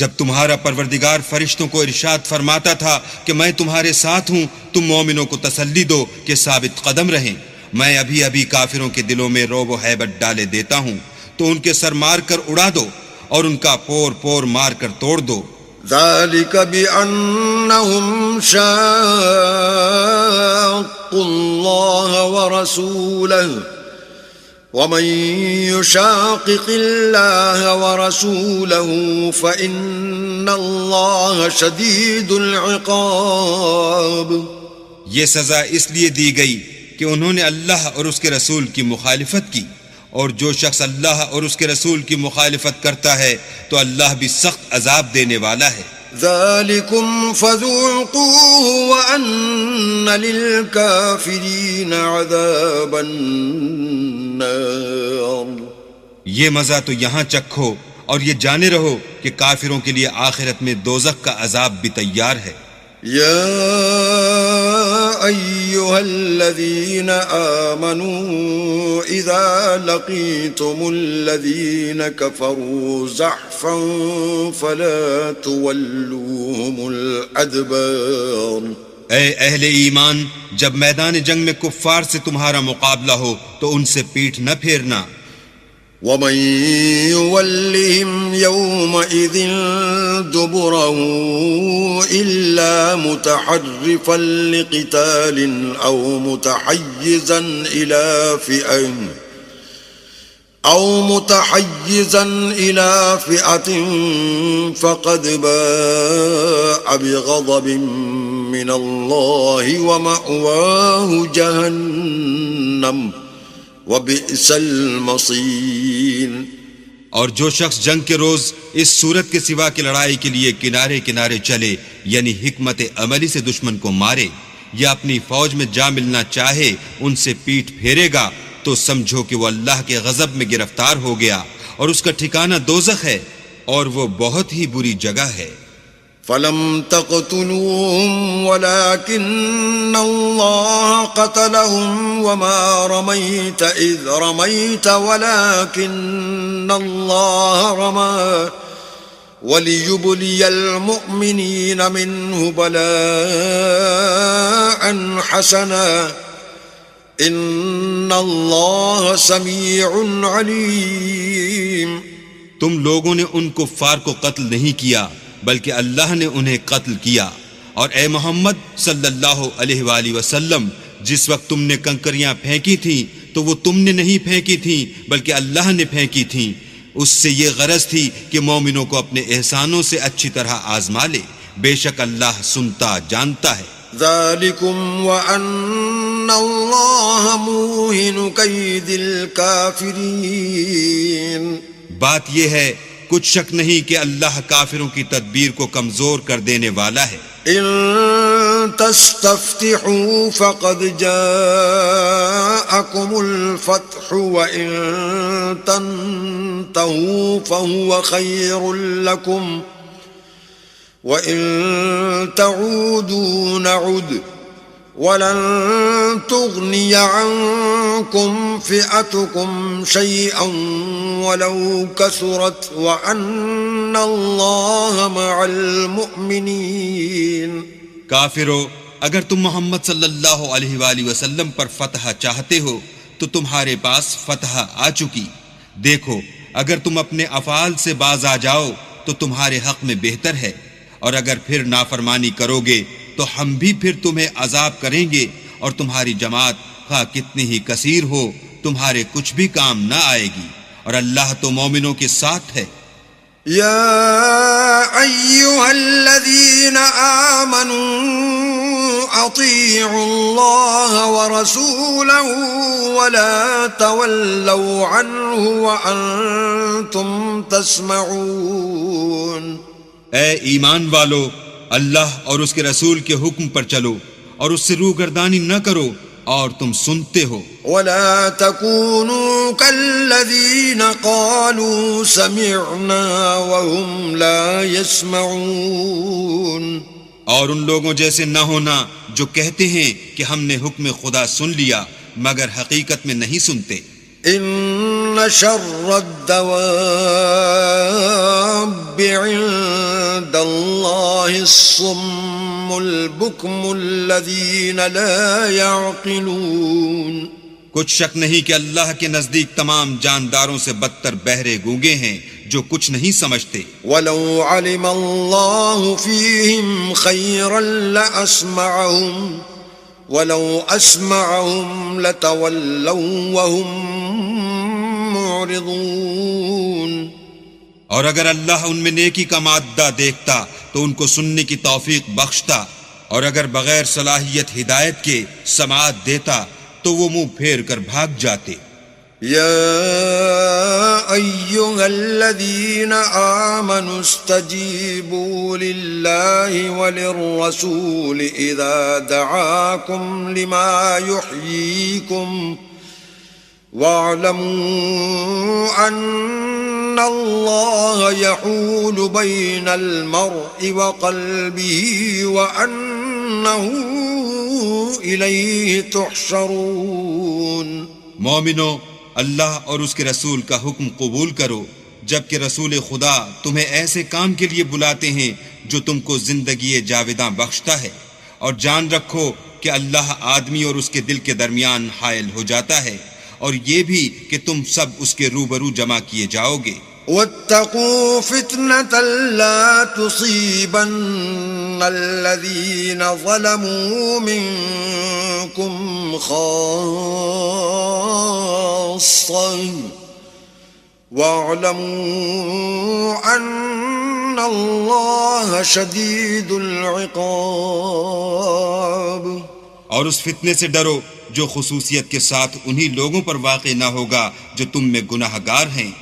Speaker 3: جب تمہارا پروردگار فرشتوں کو ارشاد فرماتا تھا کہ میں تمہارے ساتھ ہوں، تم مومنوں کو تسلی دو کہ ثابت قدم رہیں، میں ابھی ابھی کافروں کے دلوں میں رعب و ہیبت ڈالے دیتا ہوں، تو ان کے سر مار کر اڑا دو اور ان کا پور پور مار کر توڑ دو.
Speaker 2: ذلك بأنهم شاقوا الله ورسوله ومن يشاقق الله ورسوله فإن الله شديد العقاب.
Speaker 3: یہ سزا اس لیے دی گئی کہ انہوں نے اللہ اور اس کے رسول کی مخالفت کی، اور جو شخص اللہ اور اس کے رسول کی مخالفت کرتا ہے تو اللہ بھی سخت عذاب دینے والا ہے.
Speaker 2: ذلكم فذوقوه وأن للكافرين عذاب النار.
Speaker 3: یہ مزہ تو یہاں چکھو اور یہ جانے رہو کہ کافروں کے لیے آخرت میں دوزخ کا عذاب بھی تیار ہے.
Speaker 2: يا أيها الذين آمنوا إذا لقيتم الذين كفروا زحفا فلا تولوهم الأدبار.
Speaker 3: اے اہل ایمان، جب میدان جنگ میں کفار سے تمہارا مقابلہ ہو تو ان سے پیٹھ نہ پھیرنا.
Speaker 2: ومن يولهم يومئذ دبره إلا متحرفا لقتال أو متحيزا إلى فئة فقد باء بغضب من الله ومأواه جهنم وَبِئْسَ الْمَصِيرُ.
Speaker 3: اور جو شخص جنگ کے روز اس صورت کے سوا کی لڑائی کے لیے کنارے کنارے چلے، یعنی حکمت عملی سے دشمن کو مارے یا اپنی فوج میں جا ملنا چاہے، ان سے پیٹھ پھیرے گا تو سمجھو کہ وہ اللہ کے غضب میں گرفتار ہو گیا اور اس کا ٹھکانہ دوزخ ہے اور وہ بہت ہی بری جگہ ہے.
Speaker 2: فلم تقتلوهم ولكن الله قتلهم وما رميت إذ رميت ولكن الله رمى وليبلي المؤمنين منه بلاء حسنا إن الله سميع عليم.
Speaker 3: تم لوگوں نے ان کفار کو قتل نہیں کیا بلکہ اللہ نے انہیں قتل کیا، اور اے محمد صلی اللہ علیہ وآلہ وسلم، جس وقت تم نے کنکریاں پھینکی تھیں تو وہ تم نے نہیں پھینکی تھیں بلکہ اللہ نے پھینکی تھیں. اس سے یہ غرض تھی کہ مومنوں کو اپنے احسانوں سے اچھی طرح آزما لے، بے شک اللہ سنتا جانتا ہے.
Speaker 2: ذلكم وأن الله موهن كيد الكافرين.
Speaker 3: بات یہ ہے، کچھ شک نہیں کہ اللہ کافروں کی تدبیر کو کمزور کر دینے والا ہے.
Speaker 2: ان تستفتحوا فقد جاءكم الفتح وان تنتهوا فهو خير لكم وان تعودوا نعد ولن تغني عنكم فئتكم شيئا ولو كثرت وأن الله مع المؤمنين.
Speaker 3: کافرو، اگر تم محمد صلی اللہ علیہ وآلہ وسلم پر فتح چاہتے ہو تو تمہارے پاس فتح آ چکی. دیکھو، اگر تم اپنے افعال سے باز آ جاؤ تو تمہارے حق میں بہتر ہے، اور اگر پھر نافرمانی کرو گے تو ہم بھی پھر تمہیں عذاب کریں گے، اور تمہاری جماعت خواہ کتنی ہی کثیر ہو تمہارے کچھ بھی کام نہ آئے گی، اور اللہ تو مومنوں کے ساتھ ہے.
Speaker 2: یا ایھا الذین آمنوا اطیعوا اللہ ورسولہ ولا تولوا عنہ وانتم تسمعون.
Speaker 3: اے ایمان والو، اللہ اور اس کے رسول کے حکم پر چلو اور اس سے روگردانی نہ کرو اور تم سنتے ہو.
Speaker 2: ولا تكونوا كالذين قالوا سمعنا وهم لا يسمعون.
Speaker 3: اور ان لوگوں جیسے نہ ہونا جو کہتے ہیں کہ ہم نے حکم خدا سن لیا مگر حقیقت میں نہیں سنتے.
Speaker 2: ان شر الدواب عند الله الصم البكم الذين لا يعقلون.
Speaker 3: کچھ شک نہیں کہ اللہ کے نزدیک تمام جانداروں سے بدتر بہرے گونگے ہیں جو کچھ نہیں سمجھتے.
Speaker 2: وَلَوْ عَلِمَ اللَّهُ فِيهِمْ خَيْرًا لَأَسْمَعَهُمْ وَلَوْ أَسْمَعَهُمْ لَتَوَلَّوْا وَهُمْ مُعْرِضُونَ.
Speaker 3: اور اگر اللہ ان میں نیکی کا مادہ دیکھتا تو ان کو سننے کی توفیق بخشتا، اور اگر بغیر صلاحیت ہدایت کے سماعت دیتا تو وہ منہ پھیر کر بھاگ جاتے.
Speaker 2: يا أيها الذين آمنوا استجيبوا لله وللرسول إذا دعاكم لما يحييكم واعلموا أن الله يحول بين المرء وقلبه وأنه إليه تحشرون.
Speaker 3: مومنو، اللہ اور اس کے رسول کا حکم قبول کرو جبکہ رسول خدا تمہیں ایسے کام کے لیے بلاتے ہیں جو تم کو زندگی جاوداں بخشتا ہے، اور جان رکھو کہ اللہ آدمی اور اس کے دل کے درمیان حائل ہو جاتا ہے، اور یہ بھی کہ تم سب اس کے روبرو جمع کیے جاؤ گے.
Speaker 2: واتقوا فتنة لا تصيبن الذين ظلموا منكم خاصة واعلموا أن الله شديد العقاب.
Speaker 3: اور اس فتنے سے ڈرو جو خصوصیت کے ساتھ انہی لوگوں پر واقع نہ ہوگا جو تم میں گناہ گار ہیں،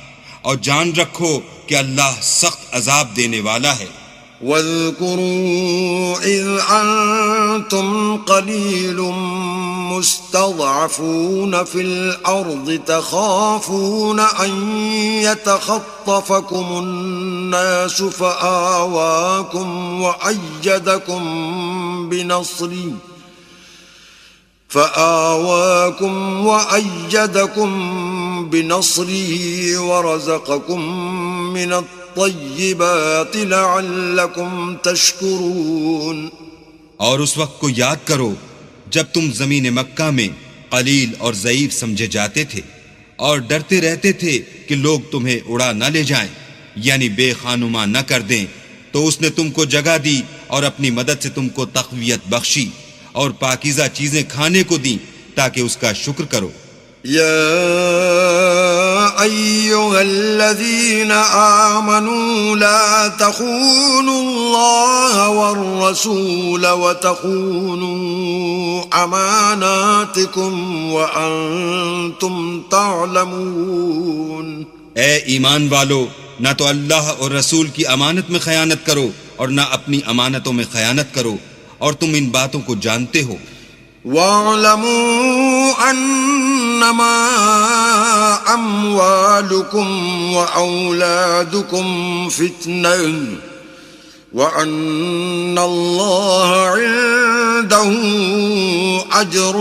Speaker 3: اور جان رکھو کہ اللہ سخت عذاب دینے والا ہے.
Speaker 2: واذكروا إذ أنتم قليل مستضعفون في الأرض تخافون أن يتخطفكم الناس فآواكم وأيدكم بنصره ورزقكم من الطيبات لعلكم تشكرون.
Speaker 3: اور اس وقت کو یاد کرو جب تم زمین مکہ میں قلیل اور ضعیف سمجھے جاتے تھے اور ڈرتے رہتے تھے کہ لوگ تمہیں اڑا نہ لے جائیں، یعنی بے خانما نہ کر دیں، تو اس نے تم کو جگہ دی اور اپنی مدد سے تم کو تقویت بخشی اور پاکیزہ چیزیں کھانے کو دیں تاکہ اس کا شکر کرو.
Speaker 2: يا أيها الذين آمنوا لا تخونوا الله والرسول وتخونوا أماناتكم وأنتم تعلمون.
Speaker 3: اے ایمان والو، نہ تو اللہ اور رسول کی امانت میں خیانت کرو اور نہ اپنی امانتوں میں خیانت کرو، اور تم ان باتوں کو جانتے ہو.
Speaker 2: وَاعْلَمُوا أَنَّمَا أَمْوَالُكُمْ وَأَوْلَادُكُمْ فِتْنَةٌ وَأَنَّ اللَّهَ عِندَهُ أَجْرٌ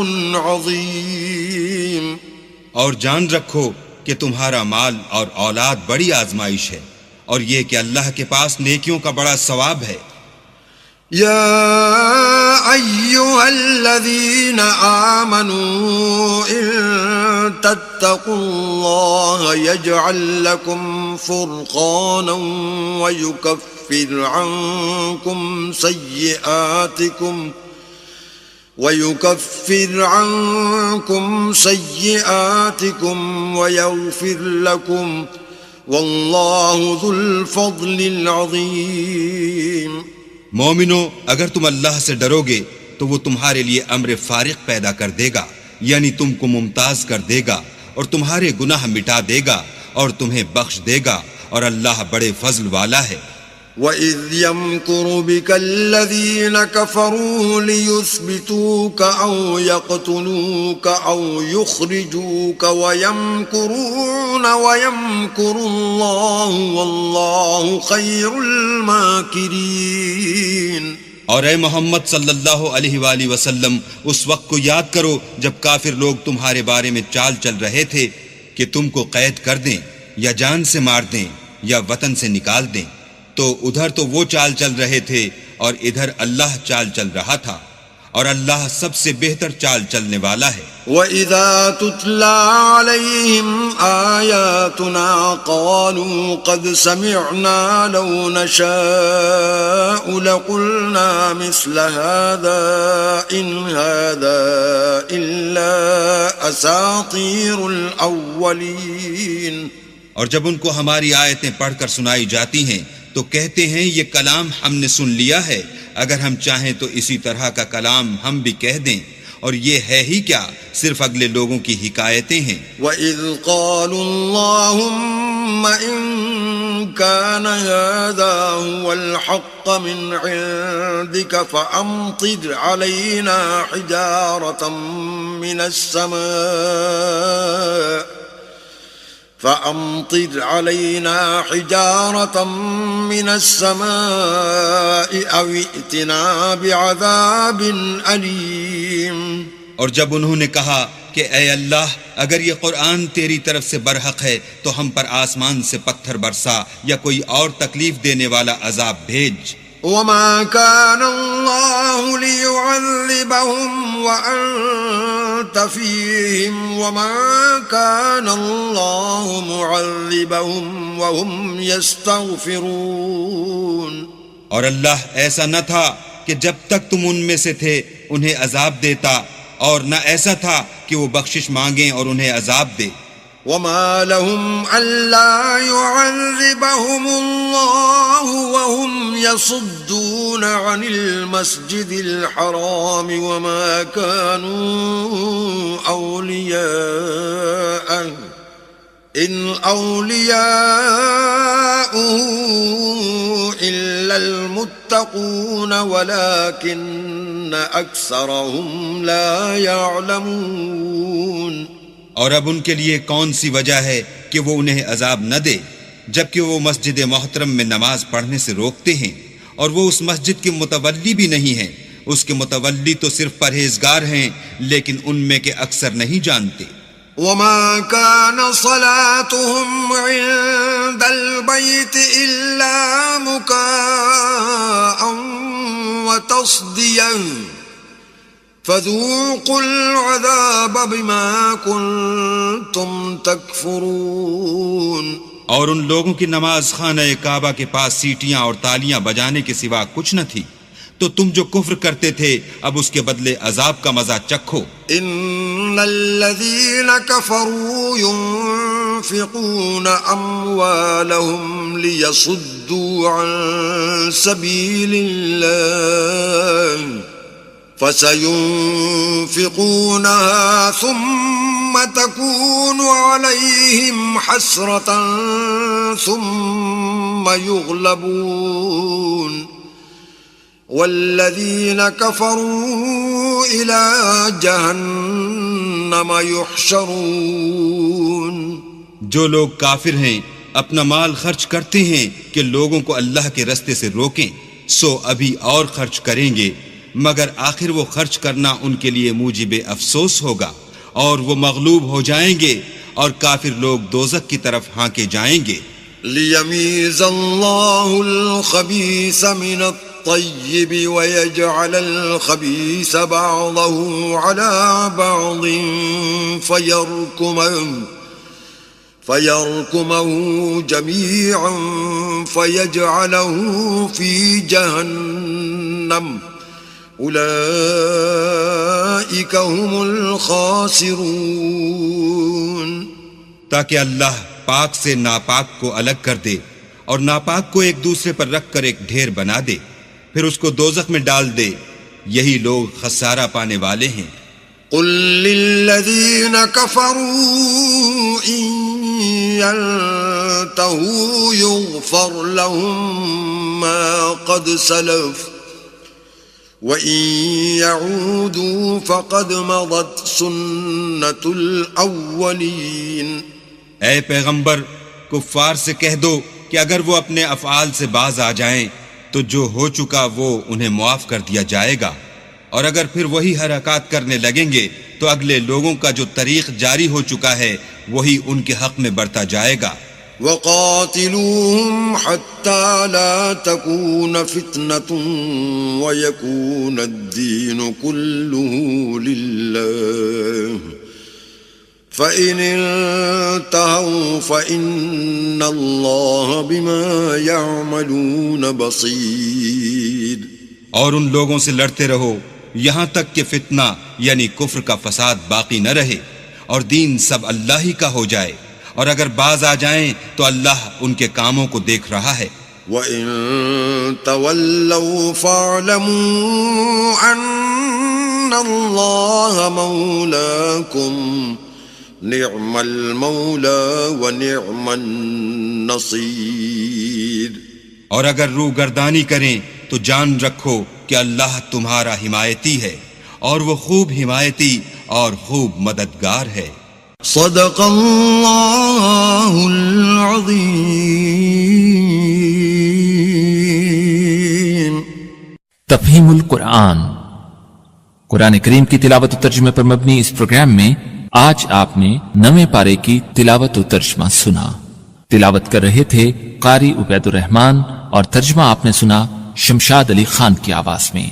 Speaker 2: عَظِيمٌ.
Speaker 3: اور جان رکھو کہ تمہارا مال اور اولاد بڑی آزمائش ہے، اور یہ کہ اللہ کے پاس نیکیوں کا بڑا ثواب ہے.
Speaker 2: يا أيها الذين آمنوا إن تتقوا الله يجعل لكم فرقانا ويكفر عنكم سيئاتكم ويغفر لكم والله ذو الفضل العظيم.
Speaker 3: مومنو، اگر تم اللہ سے ڈرو گے تو وہ تمہارے لیے امر فارق پیدا کر دے گا، یعنی تم کو ممتاز کر دے گا اور تمہارے گناہ مٹا دے گا اور تمہیں بخش دے گا، اور اللہ بڑے فضل والا ہے.
Speaker 2: وَإِذْ يَمْكُرُ بِكَ الَّذِينَ كَفَرُوا لِيُثْبِتُوكَ أَوْ يَقْتُلُوكَ أَوْ يُخْرِجُوكَ وَيَمْكُرُونَ وَيَمْكُرُ اللَّهُ وَاللَّهُ خَيْرُ الْمَاكِرِينَ.
Speaker 3: اور اے محمد صلی اللہ علیہ وآلہ وسلم، اس وقت کو یاد کرو جب کافر لوگ تمہارے بارے میں چال چل رہے تھے کہ تم کو قید کر دیں یا جان سے مار دیں یا وطن سے نکال دیں، تو ادھر تو وہ چال چل رہے تھے اور ادھر اللہ چال چل رہا تھا، اور اللہ سب سے بہتر چال چلنے والا ہے۔
Speaker 2: وَإِذَا تُتْلَى عَلَيْهِمْ آيَاتُنَا قَالُوا قَدْ سَمِعْنَا لَوْ نَشَاءُ لَقُلْنَا مِثْلَ هَذَا إِنْ هَذَا إِلَّا أَسَاطِيرُ الْأَوَّلِينَ۔
Speaker 3: اور جب ان کو ہماری آیتیں پڑھ کر سنائی جاتی ہیں تو کہتے ہیں یہ کلام ہم نے سن لیا ہے، اگر ہم چاہیں تو اسی طرح کا کلام ہم بھی کہہ دیں، اور یہ ہے ہی کیا، صرف اگلے لوگوں کی حکایتیں ہیں۔
Speaker 2: وَإِذْ قَالُوا اللَّهُمَّ إِن كَانَ هَذَا هُوَ الْحَقَّ مِنْ عِنْدِكَ فَأَمْطِرْ عَلَيْنَا حِجَارَةً من السماء أو ائتنا بعذاب أليم۔
Speaker 3: اور جب انہوں نے کہا کہ اے اللہ اگر یہ قرآن تیری طرف سے برحق ہے تو ہم پر آسمان سے پتھر برسا یا کوئی اور تکلیف دینے والا عذاب بھیج۔
Speaker 2: وما كان الله ليعذبهم وأنت فيهم وما كان الله معذبهم وهم يستغفرون۔
Speaker 3: اور اللہ ایسا نہ تھا کہ جب تک تم ان میں سے تھے انہیں عذاب دیتا، اور نہ ایسا تھا کہ وہ بخشش مانگیں اور انہیں عذاب دے۔
Speaker 2: وما لهم ألا يعذبهم الله وهم يصدون عن المسجد الحرام وما كانوا أولياءه إن أولياؤه إلا المتقون ولكن أكثرهم لا يعلمون۔
Speaker 3: اور اب ان کے لیے کون سی وجہ ہے کہ وہ انہیں عذاب نہ دے جبکہ وہ مسجد محترم میں نماز پڑھنے سے روکتے ہیں، اور وہ اس مسجد کے متولی بھی نہیں ہیں، اس کے متولی تو صرف پرہیزگار ہیں لیکن ان میں کے اکثر نہیں جانتے۔
Speaker 2: وما كان صلاتهم عند البيت إلا مكاء وتصديا فذوقوا العذاب بما كنتم تكفرون۔
Speaker 3: اور ان لوگوں کی نماز خانہ کعبہ کے پاس سیٹیاں اور تالیاں بجانے کے سوا کچھ نہ تھی، تو تم جو کفر کرتے تھے اب اس کے بدلے عذاب کا مزہ چکھو۔
Speaker 2: ان الذين كفروا ينفقون اموالهم ليصدوا عن سبيل الله فسينفقونها ثم تكون عليهم حسرة ثم يغلبون والذين كفروا إلى جهنم يحشرون۔
Speaker 3: جو لوگ کافر ہیں اپنا مال خرچ کرتے ہیں کہ لوگوں کو اللہ کے رستے سے روکیں، سو ابھی اور خرچ کریں گے، مگر آخر وہ خرچ کرنا ان کے لیے موجب افسوس ہوگا، اور وہ مغلوب ہو جائیں گے اور کافر لوگ دوزخ کی طرف ہانکے جائیں گے۔
Speaker 2: لِيَمِيزَ اللَّهُ الْخَبِيثَ مِنَ الطَّيِّبِ وَيَجْعَلَ الْخَبِيثَ بَعْضَهُ عَلَى بَعْضٍ فَيَرْكُمَهُ جَمِيعًا فَيَجْعَلَهُ فِي جَهَنَّمَ اولئک هم الخاسرون۔
Speaker 3: تاکہ اللہ پاک سے ناپاک کو الگ کر دے اور ناپاک کو ایک دوسرے پر رکھ کر ایک ڈھیر بنا دے، پھر اس کو دوزخ میں ڈال دے، یہی لوگ خسارہ پانے والے ہیں۔
Speaker 2: قل للذین کفروا ان ينتهوا یغفر لهم ما قد سلف وَإِن يَعُودُوا فَقَدْ مَضَتْ سُنَّةُ الْأَوَّلِينَ۔
Speaker 3: اے پیغمبر کفار سے کہہ دو کہ اگر وہ اپنے افعال سے باز آ جائیں تو جو ہو چکا وہ انہیں معاف کر دیا جائے گا، اور اگر پھر وہی حرکات کرنے لگیں گے تو اگلے لوگوں کا جو طریق جاری ہو چکا ہے وہی ان کے حق میں برتا جائے گا۔
Speaker 2: وقاتلوهم حتى لا تكون فتنة ويكون الدين كله لله فإن انتهوا فإن الله بما يعملون بصير.
Speaker 3: اور ان لوگوں سے لڑتے رہو یہاں تک کہ فتنہ یعنی کفر کا فساد باقی نہ رہے اور دین سب اللہ ہی کا ہو جائے، اور اگر باز آ جائیں تو اللہ ان کے کاموں کو دیکھ رہا ہے.
Speaker 2: وَإِن تَوَلَّوْا فَاعْلَمُوا أَنَّ اللَّهَ مَوْلَاكُمْ نِعْمَ الْمَوْلَى وَنِعْمَ النَّصِيرُ.
Speaker 3: اور اگر روگردانی کریں تو جان رکھو کہ اللہ تمہارا حمایتی ہے اور وہ خوب حمایتی اور خوب مددگار ہے.
Speaker 2: صدق اللہ العظیم.
Speaker 1: تفہیم القرآن، قرآن کریم کی تلاوت و ترجمے پر مبنی اس پروگرام میں آج آپ نے 9ویں پارے کی تلاوت و ترجمہ سنا. تلاوت کر رہے تھے قاری عبید الرحمن اور ترجمہ آپ نے سنا شمشاد علی خان کی آواز میں.